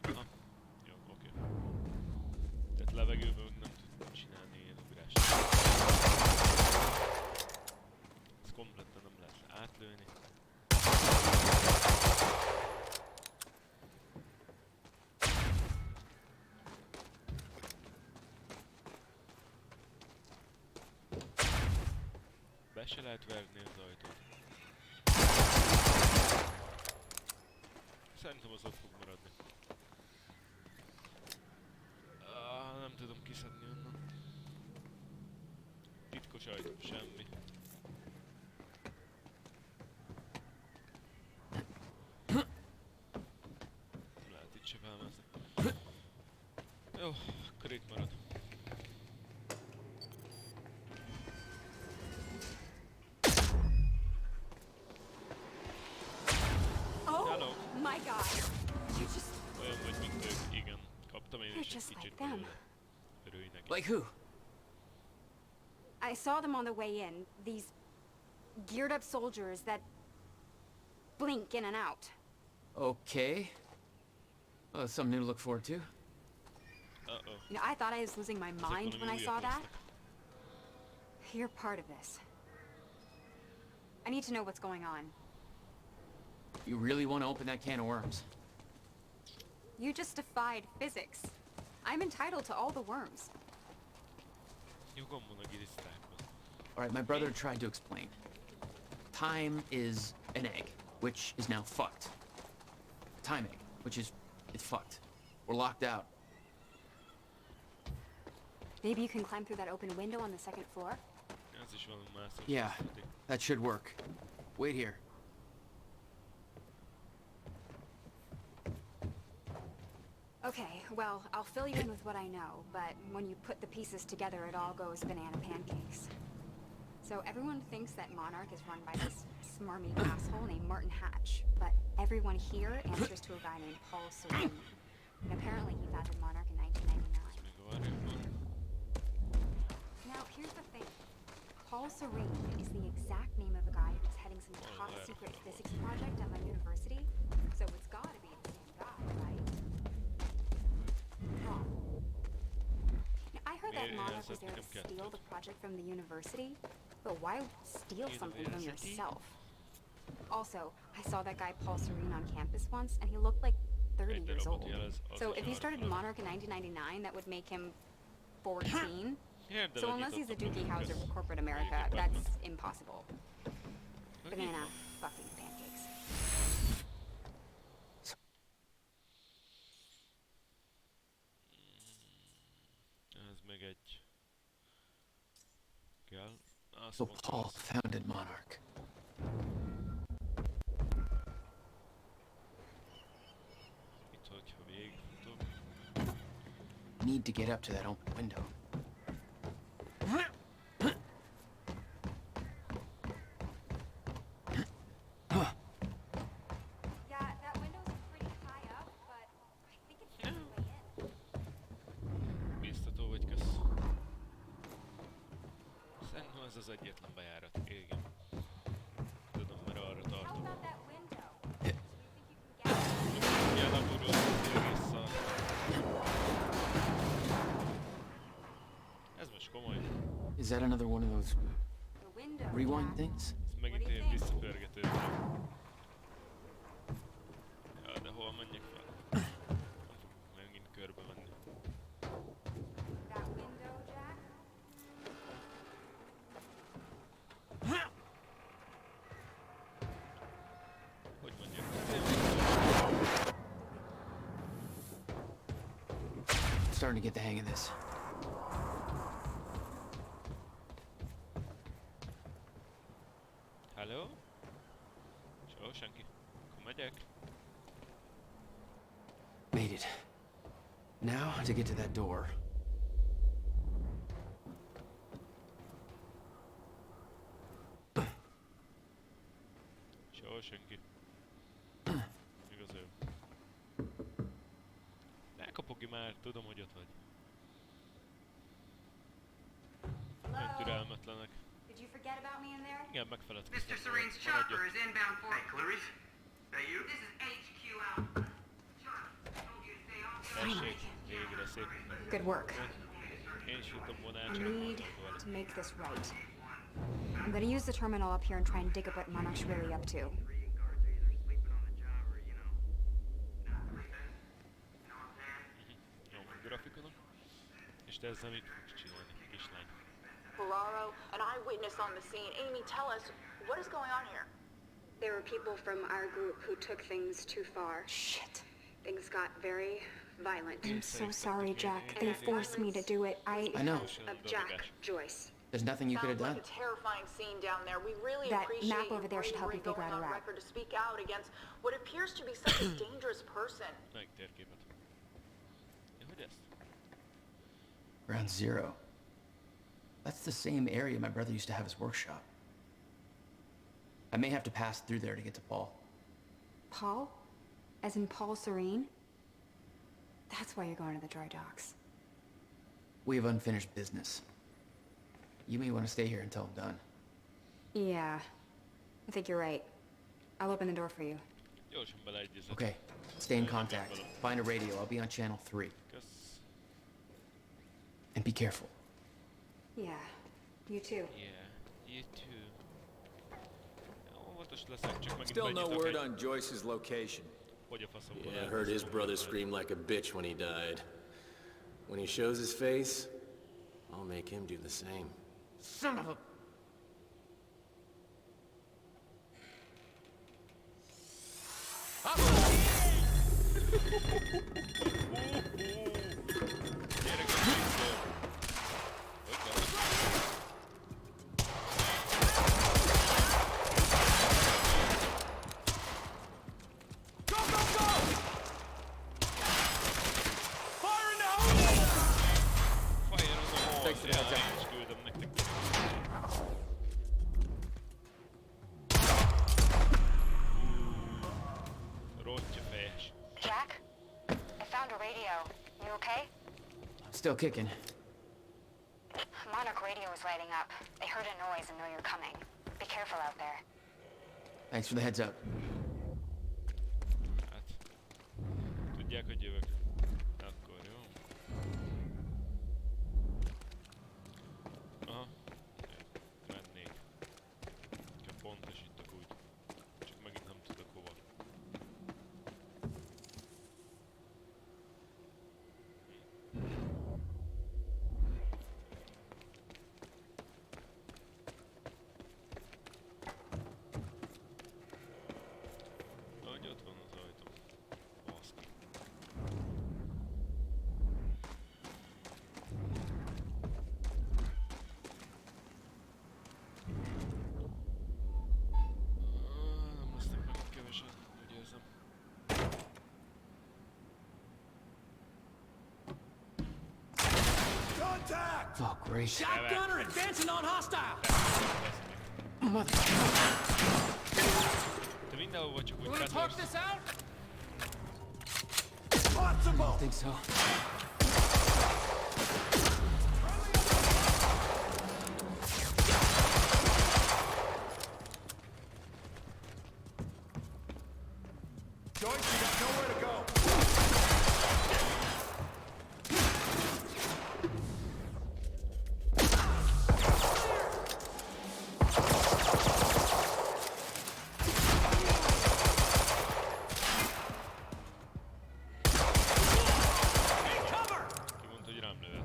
Aha, jó, oké. Tehát levegőben még nem tudtam csinálni ilyen ugrást. Ez kompletten nem lehet átlőni. Be se lehet verni az ajtót. Szerintem az ott fog maradni. Nem tudom kiszedni onnan. Titkos ajtó, semmi. Jó, akkor itt marad. Oh my God! You're just... Olyan vagy, mint ők, igen. Kaptam én You're is egy just like kicsit them. belőle. Örülj neki. Like who? I saw them on the way in. These geared up soldiers that blink in and out. Okay. Well, something new to look forward to. Uh-oh. You know, I thought I was losing my mind when I saw that. You're part of this. I need to know what's going on. You really want to open that can of worms? You just defied physics. I'm entitled to all the worms. Alright, my brother tried to explain. Time is an egg, which is now fucked. Time egg, which is... it's fucked. We're locked out. Maybe you can climb through that open window on the second floor? Yeah, that should work. Wait here. Okay, well, I'll fill you in with what I know, but when you put the pieces together, it all goes banana pancakes. So everyone thinks that Monarch is run by this smarmy asshole named Martin Hatch, but everyone here answers to a guy named Paul Serene. And apparently he founded Monarch in 1999. Now, here's the thing. Paul Serene is the exact name of a guy who's heading some top-secret physics project at my university, so it's gotta be the same guy, right? Wrong. Now, I heard that Monarch was there to steal the project from the university, but why steal something from yourself? Also, I saw that guy Paul Serene on campus once, and he looked like 30 years old. So if he started Monarch in 1999, that would make him 14. So unless he's a Dookie Howser for corporate America, that's impossible. Banana fucking pancakes. Ez meg egy... kell. So Paul founded Monarch. Itt, hogyha végigfutok. Need to get up to that open window. Yeah, that window's pretty high up, but I think it's the way in. Biztató vagy, kösz. Szerintem ez az egyetlen bejárat, igen. Tudom, mert arra tartom. Ilyen a gurul, egész szar. Ez most komoly. Is that another one of those rewind things? Ez megint ilyen visszapörgető. Ja, de hol menjek fel? Nem fogok megint körbe menni. Hogy mondjak? Starting to get the hang of this. Hello? Soha senki. Akkor megyek. Made it. Now to get to that door. Soha senki. Igaz ő. Ne kopogj már, tudom, hogy ott vagy. Olyan türelmetlenek. Did you forget about me in there? Igen, megfeledkeztem. Mr. Serene's chopper is inbound for... Hey, Clarice? That you? This is HQ out. Tessék, végre szép. Good work. Én is jutom volna el, I csak need to make this right. I'm gonna use the terminal up here and try and dig up what Monarch's really up to. Nyom a grafikonon. És te ezzel mit fogsz csinálni, kislány? Ferraro, an eyewitness on the scene. Amy, tell us, what is going on here? There were people from our group who took things too far. Shit. Things got very violent. I'm so sorry, Jack. They forced me to do it. I know. Of Jack Joyce. There's nothing you could have done. Sounds like a terrifying scene down there. We really That appreciate map over there should help you figure out a on route. record to speak out against what appears to be such a dangerous person. Meg térképet. Ja, hogy ezt? Ground Zero. That's the same area my brother used to have his workshop. I may have to pass through there to get to Paul. Paul? As in Paul Serene? That's why you're going to the dry docks. We have unfinished business. You may want to stay here until I'm done. Yeah, I think you're right. I'll open the door for you. Okay, stay in contact. Find a radio. I'll be on channel 3. And be careful. Yeah, you too. Yeah, you too. Óvatos leszek, csak megint Still no benyitok word egy... on Joyce's location. Hogy a faszomban Yeah, I heard his brother scream like a bitch when he died. When he shows his face, I'll make him do the same. Son of a... Jack? I found a radio. You okay? Still kicking. Monarch radio is lighting up. They heard a noise and know you're coming. Be careful out there. Thanks for the heads up. Hát... Tudják, hogy jövök. Akkor jó. Aha. Mennék. Csak pontosítok úgy. Csak megint nem tudok hova. Hogy ott van az ajtó. Baszki. Nem lesznek meg kevesen, úgy érzem. Contact! Oh, great. Shotgunner advancing on hostile! Mother... Te mindenhol vagy, csak úgy Wanna talk bedőrsz. this out? I don't think so. Joyce, you got nowhere to go. Ki mondta, hogy rám lövett.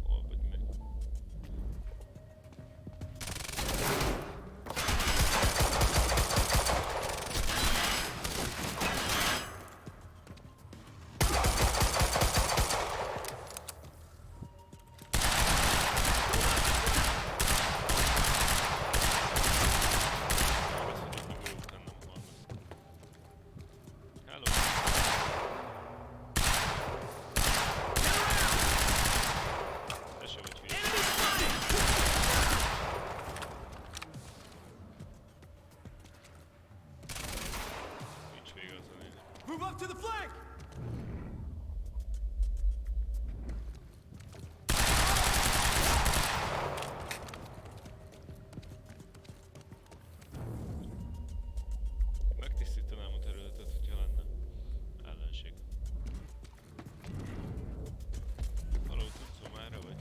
Hol vagy meg? Hello. Te se vagy hülye. Nincs vége az zenének. Move up to the flank! Megtisztítanám a területet, hogyha lenne ellenség. Valahol tudsz mára vagy?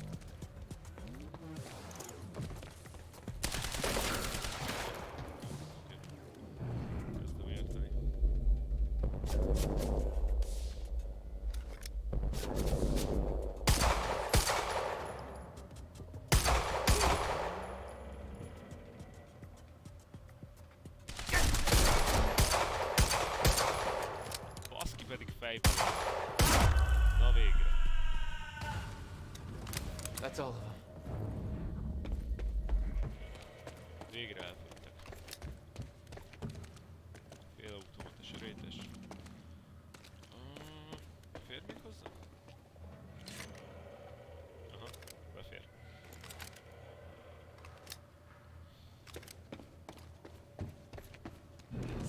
Oké. Kezdem érteni. Baszki pedig fejből. Na végre. That's Végre elfogytak. Félautomata sörétes. Fér még hozzá? Aha, befér.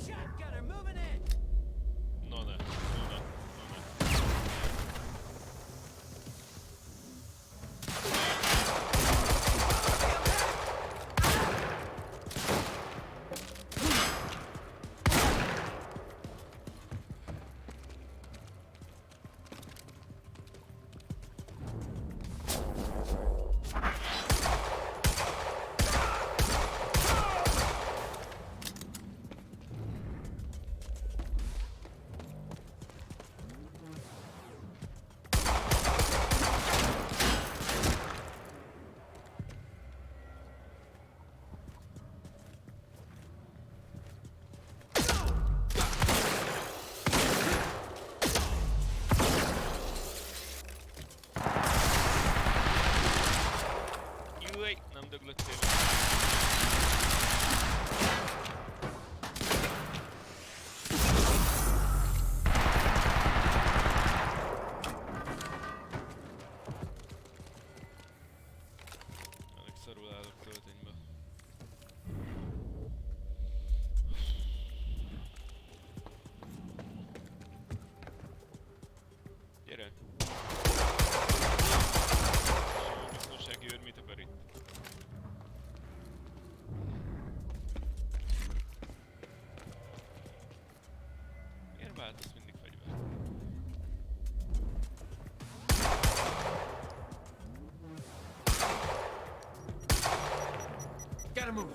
Shotgunner moving in. No ne, no ne, no ne. Jaj, nem döglöttél. Elég szarul állok tölténybe. Gyere! Biztonsági őr mit akar itt? Miért váltasz mindig fegyvert? Gotta move.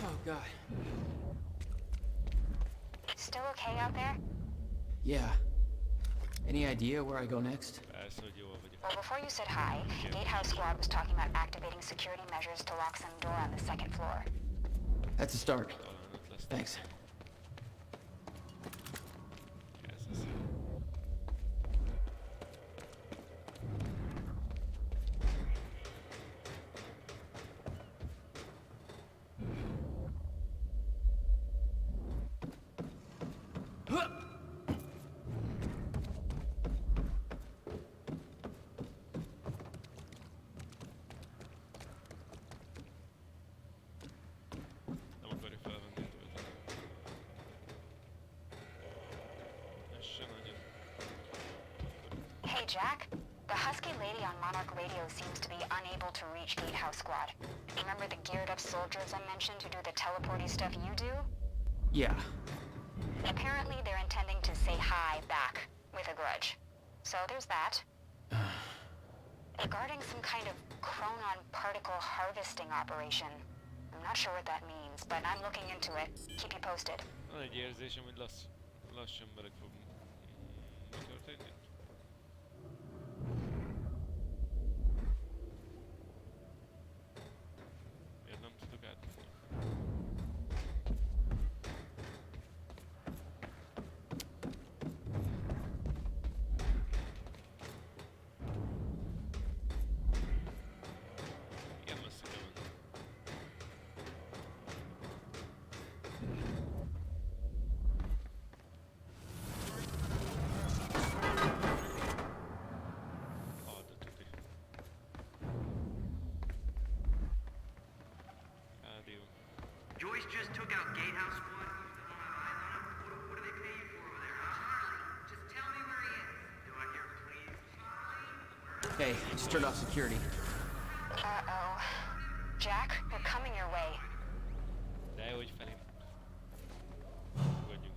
Oh, God. Still okay out there? Yeah. Any idea where I go next? Persze, hogy jól vagyok. Well, before you said hi, Gatehouse Squad was talking about activating security measures to lock some door on the second floor. That's a start. Thanks. Nem akarja felvenni a töltet. Ez se nagyon. Hey, Jack. The husky lady on Monarch Radio seems to be unable to reach Gatehouse Squad. Remember the geared up soldiers I mentioned who do the teleporty stuff you do? Yeah. Apparently they're intending to say hi back, with a grudge. So there's that. Regarding some kind of chronon particle harvesting operation. I'm not sure what that means, but I'm looking into it. Keep you posted. Van egy érzésem, hogy lassan meleg fog történni. Miért nem tudok átmenni? Igen messze kell menni. Joyce just took out Gatehouse Squad. What do they pay you for over there, huh? Charlie, just tell me where he is. Do I hear please? Charlie? Hey, I just turned off security. Uh-oh. Jack, they're coming your way. De hogy felém. Fogadjunk.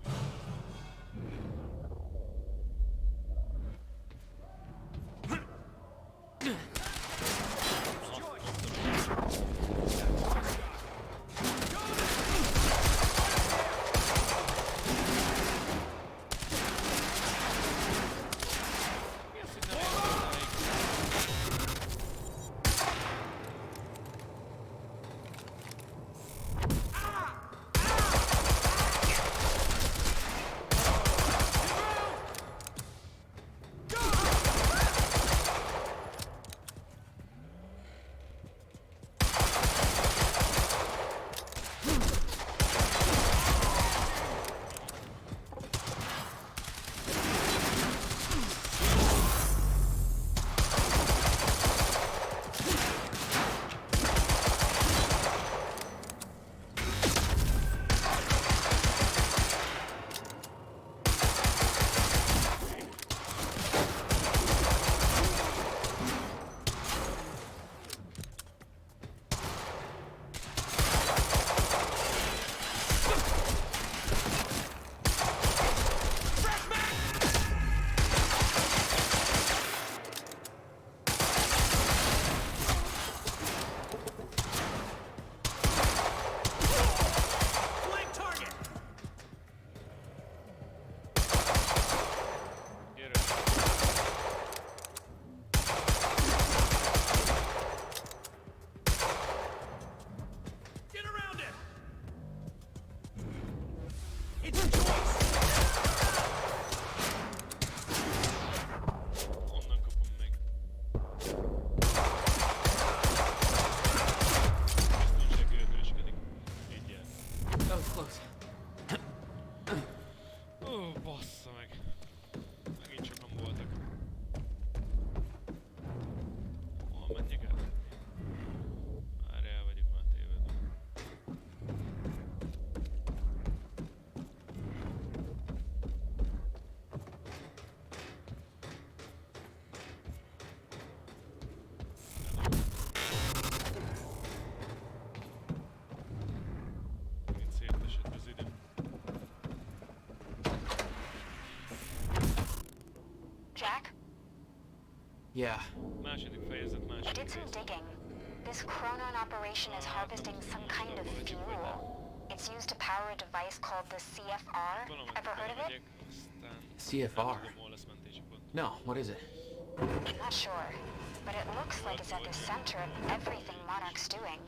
close. Ó, bassza meg. Megint sokan voltak. Hol menjek el? Már el vagyok már tévedve. Megint szétesett az idő. Jack? Yeah. Második fejezet, I második did some rész. digging. This Chronon operation is harvesting some kind of fuel. It's used to power a device called the CFR. Ever heard of it? CFR? No, what is it? I'm not sure, but it looks like it's at the center of everything Monarch's doing.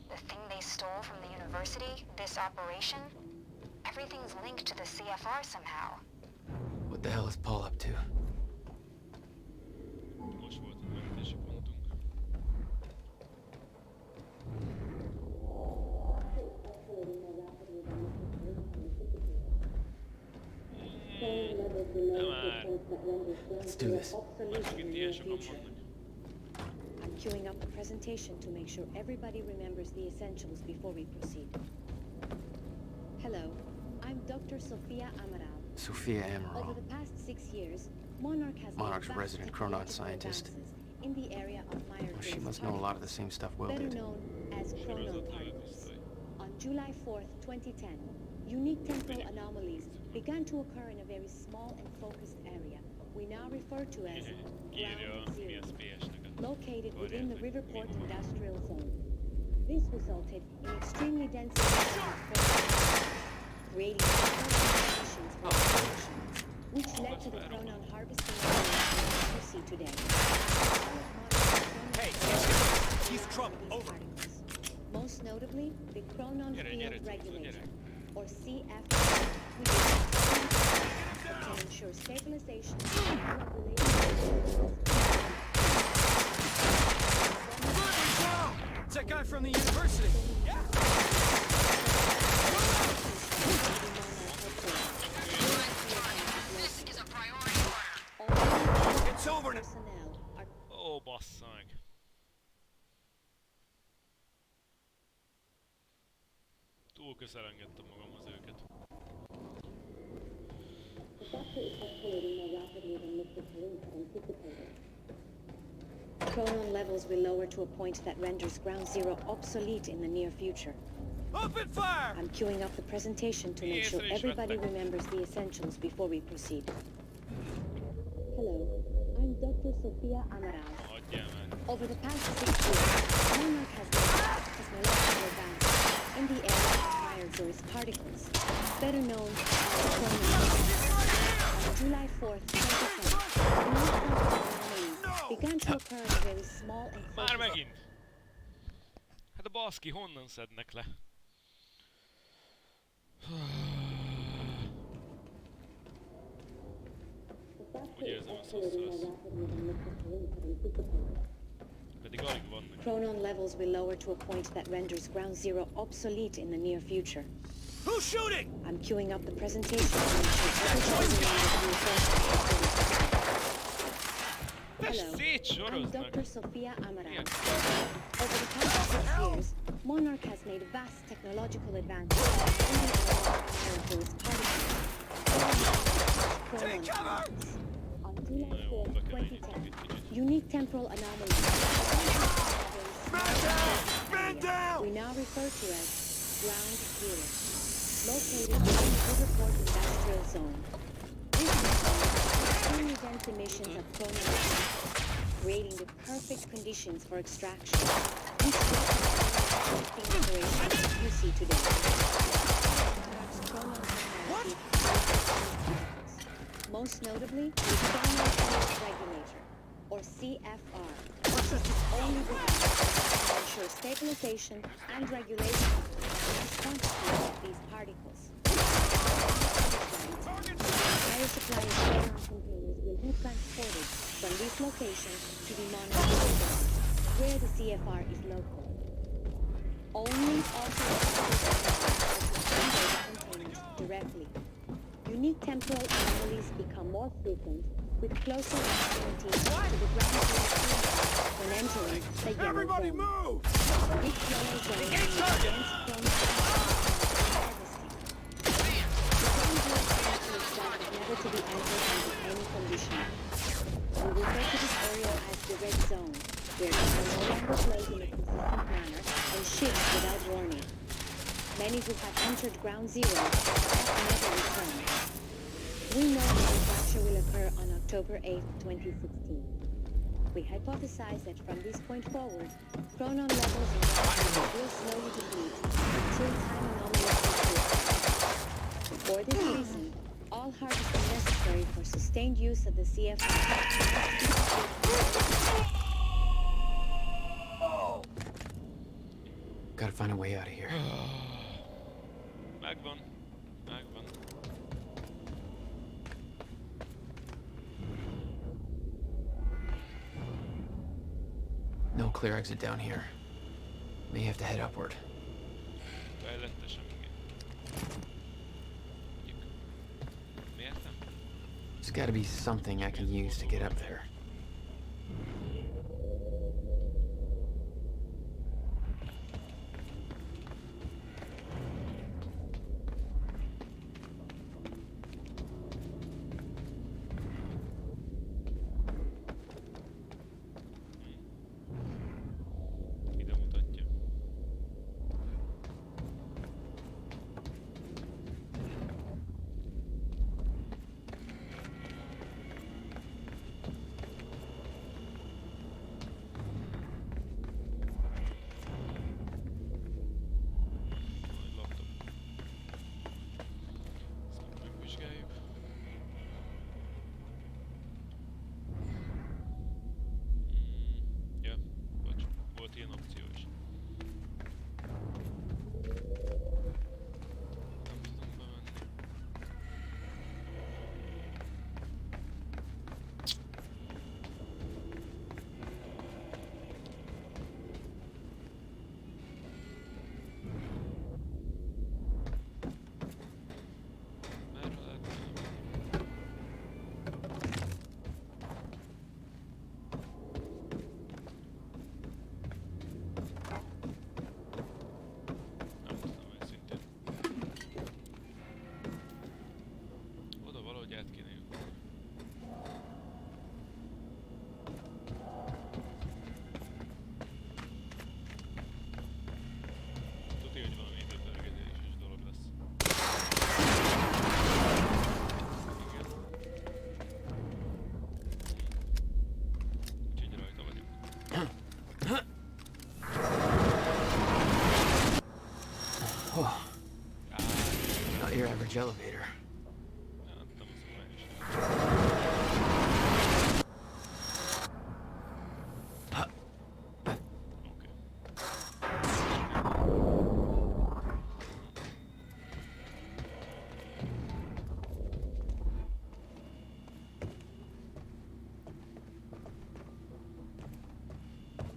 The thing they stole from the university, this operation, everything's linked to the CFR somehow. What the hell is Paul up to? Most volt a mentési pontunk. Let's do this. I'm queuing up the presentation to make sure everybody remembers the essentials before we proceed. Hello, I'm Dr. Sofia Amaral. Sofia Over Amaral. the past 6 years, Monarch has Monarch's made a vast resident Chronon technological scientist. advances in the area of Myers She must know a lot of the same stuff Will better did. known as chronon particles. On July 4th, 2010, unique temporal anomalies began to occur in a very small and focused area we now refer to as Ground Zero, located within the Riverport Industrial Zone. This resulted in extremely dense emissions of chronon, creating conditions for explosion, which led to the chronon harvesting operation we see today. Hey, he's trouble. Over. Most notably, the chronon field regulator, or CFR, which can ensure stabilization and regulation. It's that guy from the university. This is a priority order. It's over now. Ó, bassza meg. Túl közel engedtem magamhoz őket. Chronon levels will lower to a point that renders Ground Zero obsolete in the near future. Open fire! I'm queuing up the presentation to make sure everybody remembers the essentials before we proceed. Hello, I'm Dr. Sofia Amaral. Over the past 6 years, Monarch has made technological advances in the area of Myers particles, better known as chronon. On July 4th, 2010, began to occur in a very small and Már focused... megint! Hát a baszki, honnan szednek le? Úgy érzem, ez hosszú lesz. Pedig alig vannak. Chronon levels will lower to a point that renders Ground Zero obsolete in the near future. Who's shooting? I'm queuing up the presentation to make sure everybody remembers the essentials. Hello, I'm Dr. Sofia Amaral. Over the past 6 years, Monarch has made vast technological advances in the area of particles. Take cover! On July 4th, 2010, unique temporal anomalies. Man down! We now refer to as Ground Zero, located within the Riverport Industrial Zone. This is extremely dense emissions of chronon, creating the perfect conditions for extraction. This is the operation you see today. Most notably, the Chronon Field Regulator, or CFR, which is the only device to ensure stabilization and regulation of the quantity of these particles. Higher supply of chronon containers will be transported from this location to the Monarch, where the CFR is located. Only authorized quickly. Unique temporal anomalies become more frequent, with closer proximity to the ground zero when entering the yellow Everybody zone. move! Each yellow zone is dense prone to harvesting. The ground zero zone is judged never to be entered under any condition. We refer to this area as the red zone, where it will no longer plays in a consistent manner and shifts without warning. Many who have entered ground zero have never returned. We know that the fracture will occur on October 8, 2016. We hypothesize that from this point forward, chronon levels in gravity will slowly deplete until time anomalies exist. For this reason, all harvesting necessary for sustained use of the CFR Gotta find a way out of here. Megvan. Megvan. No clear exit down here. May have to head upward. Fejlettesem, igen. Miért nem? There's gotta be something I can use to get up there. Ide mutatja. Nagy laptop. Ezt megvizsgáljuk. Ja, bocs, volt ilyen opció is. Nem tudom bemenni. Merre lehet bemenni? Nem tudom őszintén. Oda valahogy át kéne jutni. Tudja, hogy valami időpörgetéses dolog lesz. Igen. Úgyhogy rajta vagyunk. Oh, not your average elevator. Nem tudom, az már is. Oké.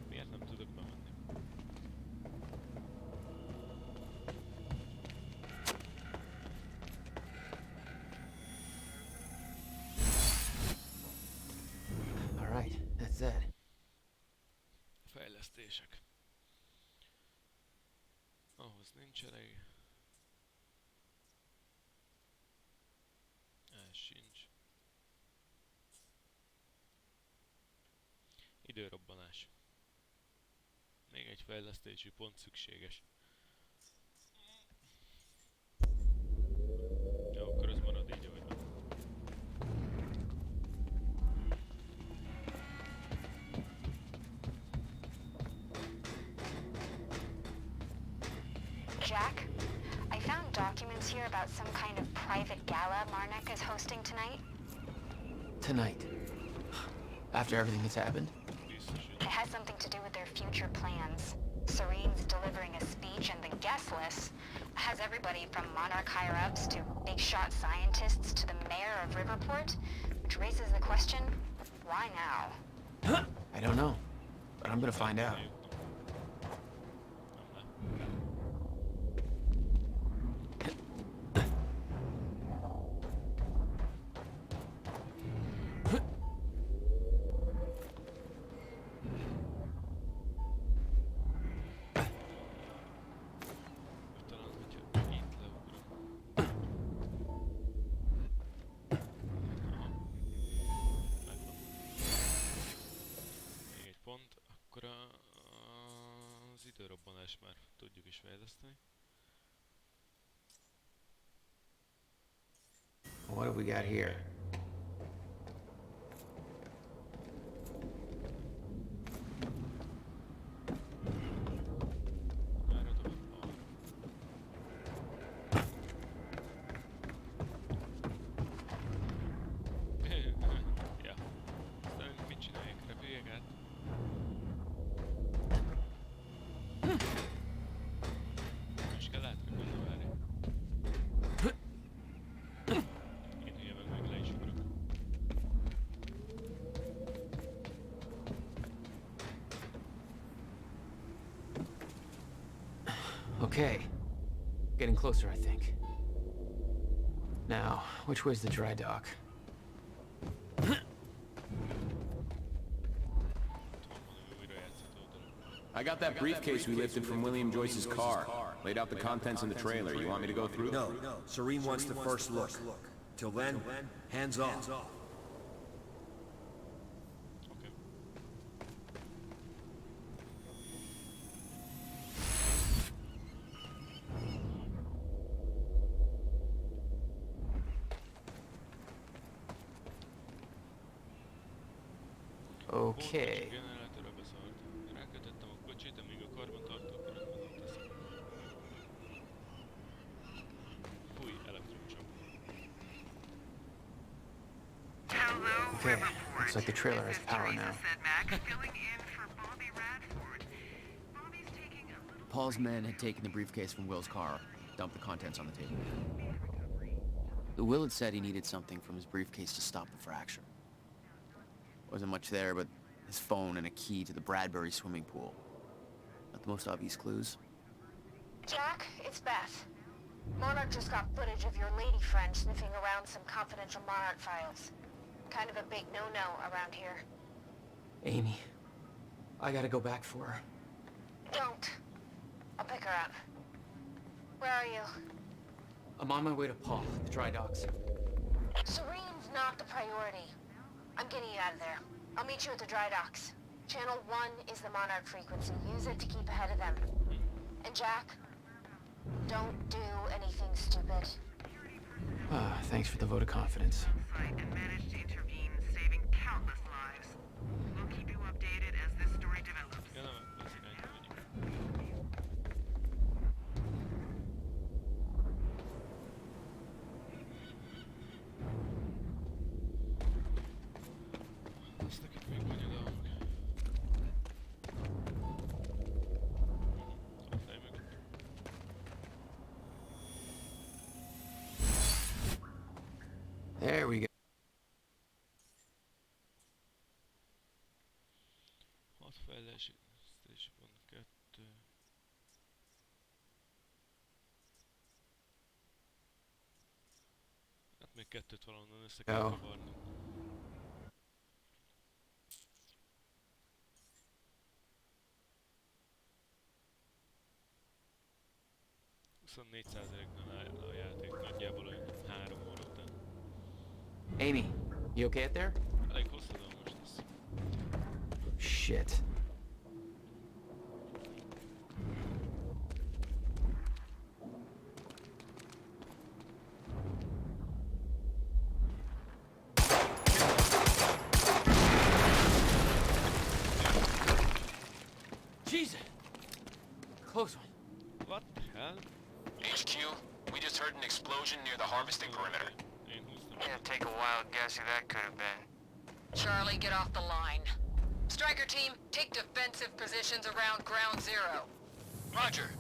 Miért nem tudok bemenni? All right, that's that. Fejlesztések. Ahhoz nincs elég. Ez sincs. Időrobbanás. Még egy fejlesztési pont szükséges. Jó, akkor ez marad így, ahogy van. Jack, I found documents here about some kind of private gala Marnek is hosting tonight. Tonight. After everything that's happened? It has something to do with their future plans. Serene's delivering a speech, and the guest list has everybody from Monarch higher-ups to big-shot scientists to the mayor of Riverport, which raises the question, why now? I don't know, but I'm gonna find out. Tetőrobbanás már tudjuk is fejleszteni. What have we got here? Ja. Aztán mit csináljak? Repüljek át? Most kell átrepülni, várj. Én hülye meg le is ugrok. Okay. Getting closer, I think. Now, which way's the dry dock? I got that briefcase we lifted from William Joyce's car. Laid out the contents in the trailer. You want me to go through? No. Serene wants the first look. Till then, hands off. Okay. Okay, looks like the trailer has power now. Paul's men had taken the briefcase from Will's car, dumped the contents on the table. Will had said he needed something from his briefcase to stop the fracture. Wasn't much there, but his phone and a key to the Bradbury swimming pool. Not the most obvious clues. Jack, it's Beth. Monarch just got footage of your lady friend sniffing around some confidential Monarch files. Kind of a big no-no around here. Amy, I gotta go back for her. Don't. I'll pick her up. Where are you? I'm on my way to Paul, the dry docks. Serene's not the priority. I'm getting you out of there. I'll meet you at the dry docks. Channel 1 is the Monarch frequency. Use it to keep ahead of them. And Jack, don't do anything stupid. Thanks for the vote of confidence. And managed to intervene, saving countless lives. We'll keep you updated as this story develops. There we go. Hát még kettőt valahonnan össze kell kavarni. %4%-nál áll a játék, nagyjából olyan 3 óra után. Amy, you okay out there? Elég hosszadalmas lesz. Shit. Jesus! Close one. What the hell? HQ, we just heard an explosion near the harvesting perimeter. Yeah, take a wild guess who that could have been. Charlie, get off the line. Striker team, take defensive positions around ground zero. Roger.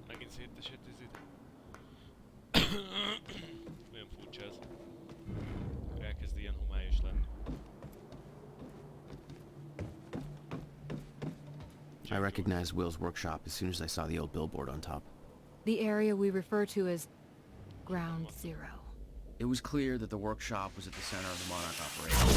Megint szétesett ez ide. Olyan furcsa ez. Elkezd ilyen homályos lenni. I recognized Will's workshop as soon as I saw the old billboard on top. The area we refer to as Ground Zero. It was clear that the workshop was at the center of the Monarch operation.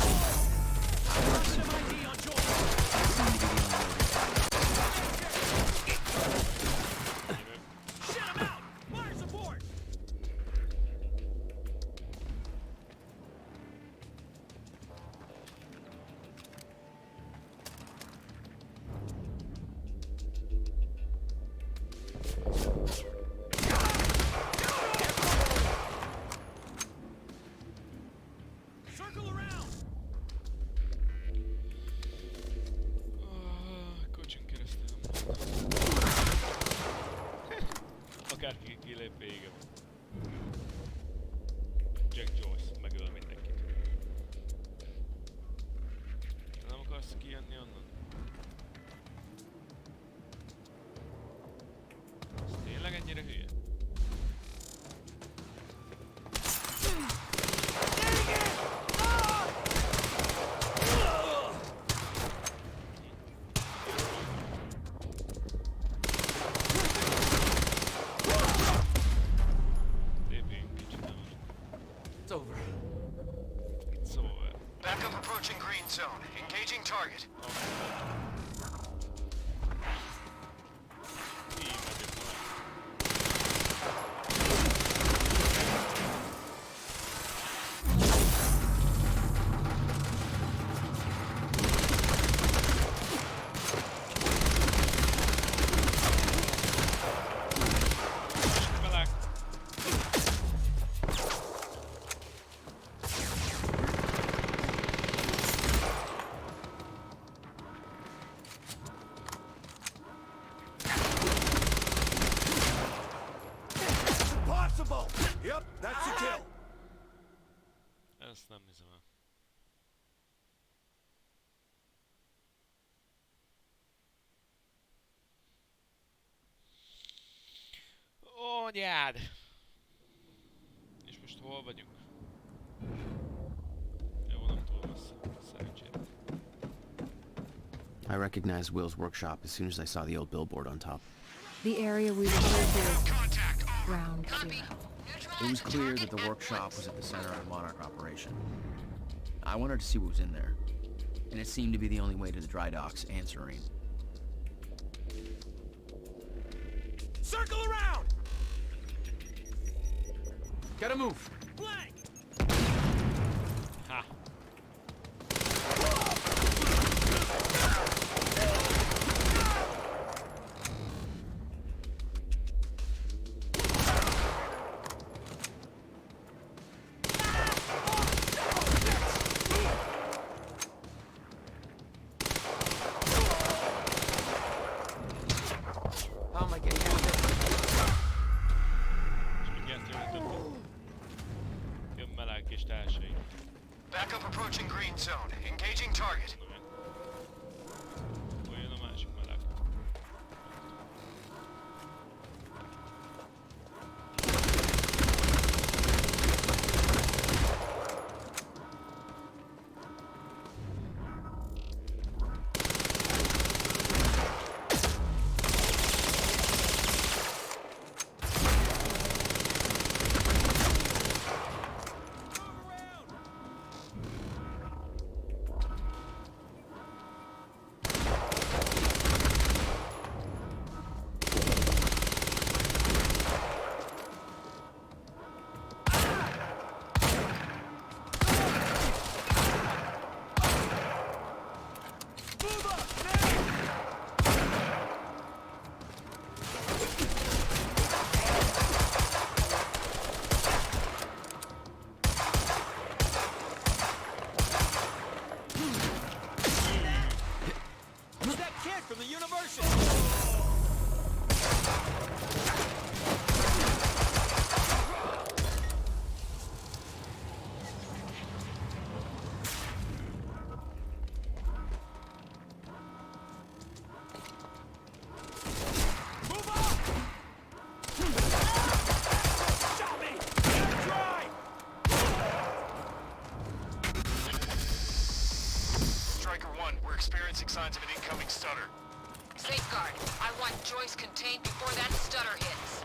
vége van. Jack Joyce megöl mindenkit. Nem akarsz kijönni onnan? Ez tényleg ennyire hülye? Ezt nem hiszem el. Ó, anyád! És most hol vagyunk? Jó, nem túl messze. Szerencsére. I recognized Will's workshop as soon as I saw the old billboard on top. The area we referred to as Ground Zero. It was clear that the workshop was at the center of the Monarch operation. I wanted to see what was in there, and it seemed to be the only way to the dry docks and Serene. Circle around! Gotta move. Flank! Ha! Backup approaching green zone. Engaging target. Signs of an incoming stutter. Safeguard. I want Joyce contained before that stutter hits.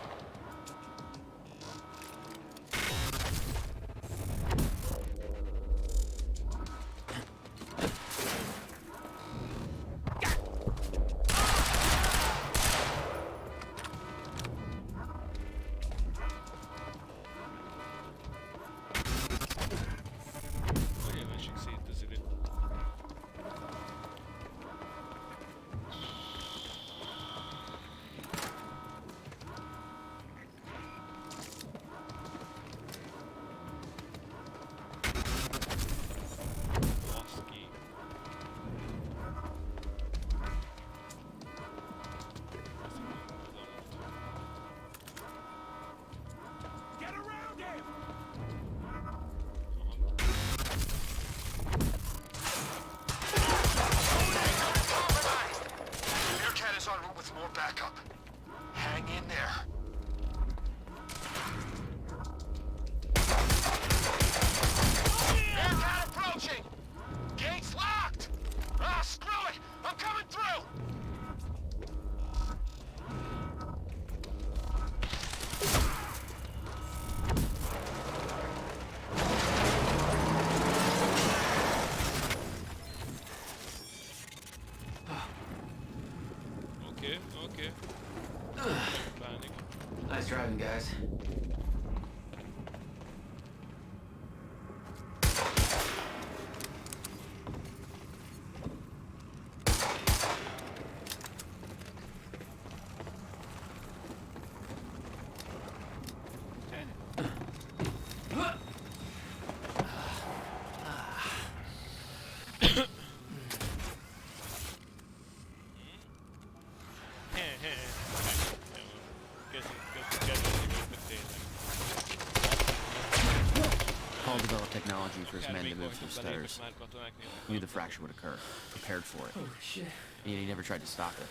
technology for his men to move through stutters. He knew the fracture would occur, prepared for it. Holy shit. And yet he never tried to stop it.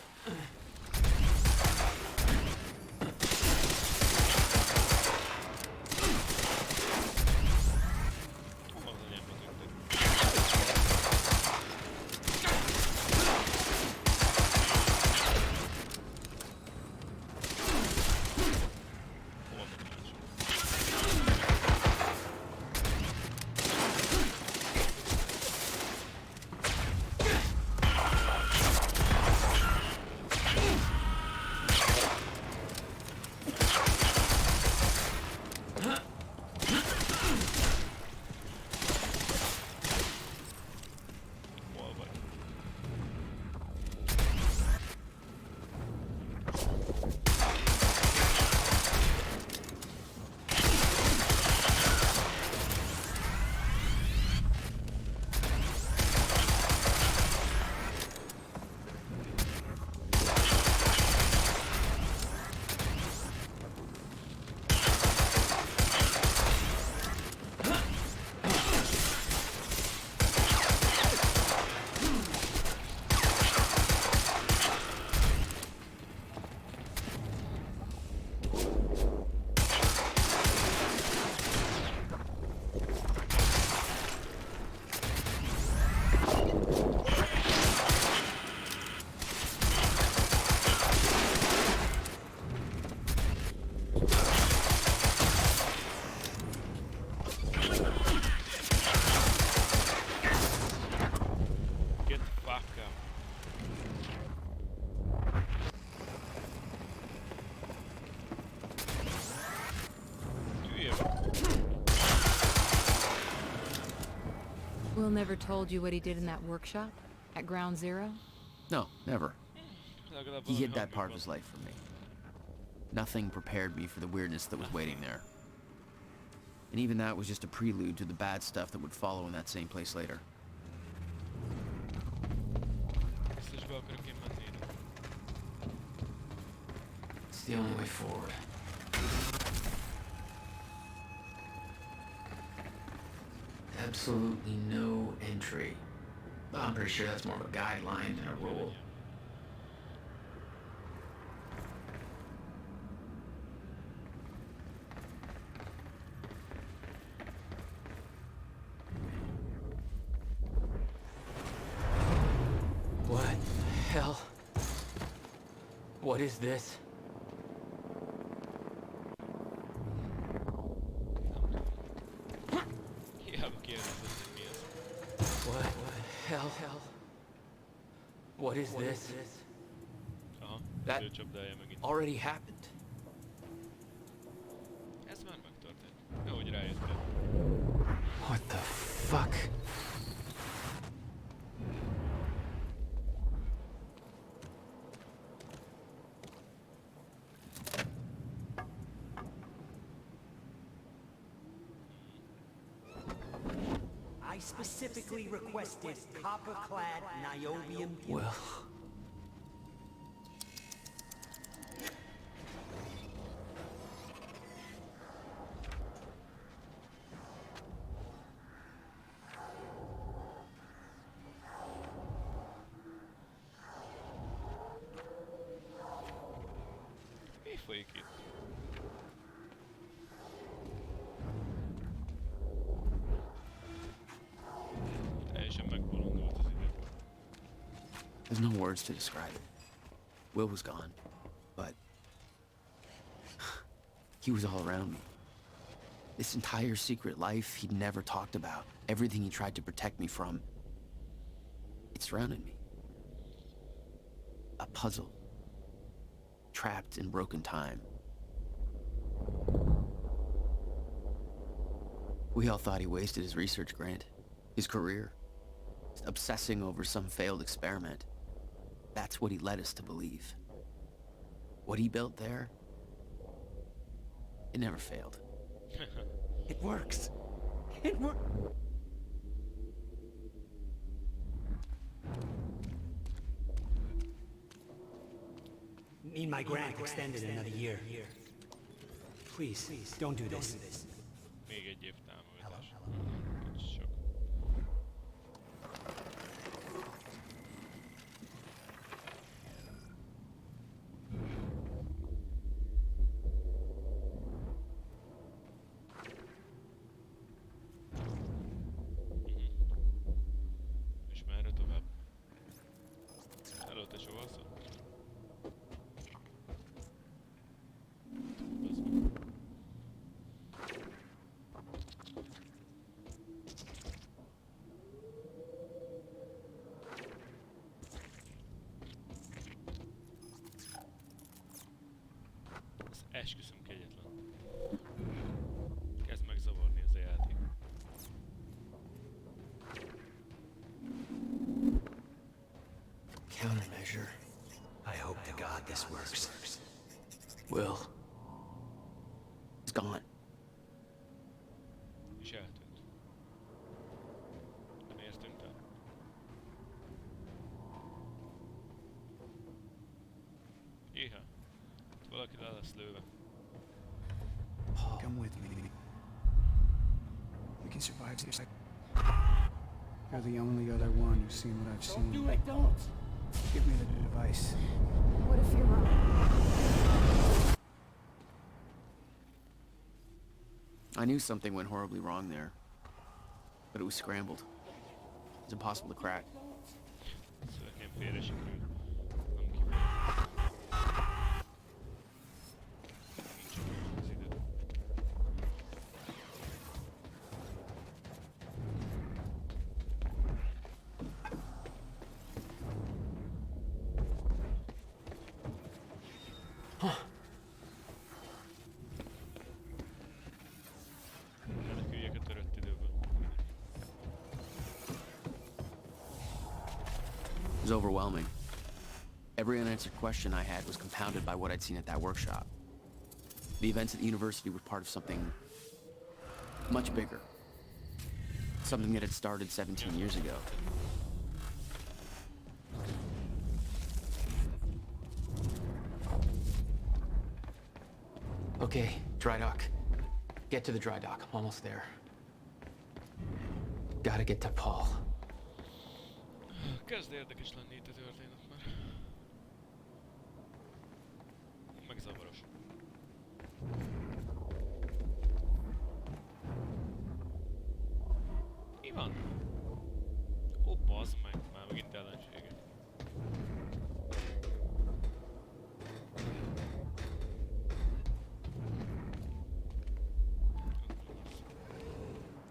Will never told you what he did in that workshop at Ground Zero? No, never. He hid that part of his life from me. Nothing prepared me for the weirdness that was waiting there. And even that was just a prelude to the bad stuff that would follow in that same place later. It's the only way forward. Absolutely no entry. Well, I'm pretty sure that's more of a guideline than a rule. What the hell? What is this? Hell. What is this? That already happened. What the fuck? I specifically requested copper-clad niobium. Well. Mi folyik itt? There's no words to describe it. Will was gone, but he was all around me. This entire secret life he'd never talked about, everything he tried to protect me from, it surrounded me. A puzzle, trapped in broken time. We all thought he wasted his research grant, his career, obsessing over some failed experiment. That's what he led us to believe. What he built there, it never failed. It works. It works. Need my grant extended another year. Please, don't do this. Még egy év támogatás. te sovalszol? Esküszöm kegyetlen. Kezd megzavarni ez a játék. Countermeasure. I hope to God this works. Will. It's gone. És eltűnt. De miért tűnt el? Éha. Valaki le lesz lőve. Come with me. We can survive this. You're the only other one who's seen what I've seen. Don't do it, don't! Give me the device. What if you're wrong? I knew something went horribly wrong there, but it was scrambled. It was impossible to crack. Szeretném félre sikerült. It was overwhelming. Every unanswered question I had was compounded by what I'd seen at that workshop. The events at the university were part of something much bigger. Something that had started 17 years ago. Okay, dry dock. Get to the dry dock. I'm almost there. Gotta get to Paul. Kezd érdekes lenni itt a történet már. Megzavaros. Mi van? Ó, bazd meg, már megint ellenségek.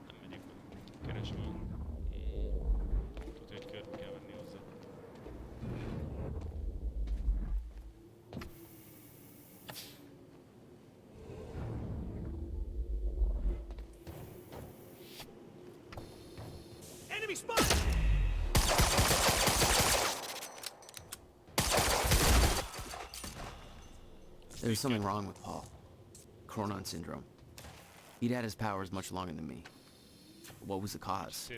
Nem megyek meg. Keresem a... Tudja, hogy körbe kell menni hozzá. Enemy spotted! There was something wrong with Paul. Cronon syndrome. He'd had his powers much longer than me. What was the cause?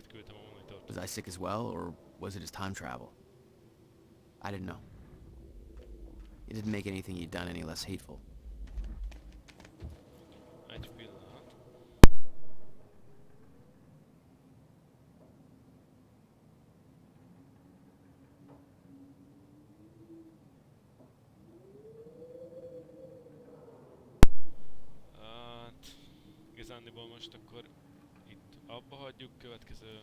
Was I sick as well, or was it his time travel? I didn't know. It didn't make anything he'd done any less hateful. Igazándiból most akkor itt abba hagyjuk, következő...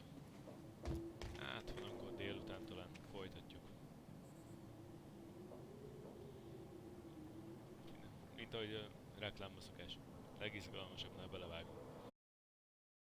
Hát van, akkor délután talán folytatjuk. Mint ahogy reklámba szokás. Legizgalmasabbnál belevágunk.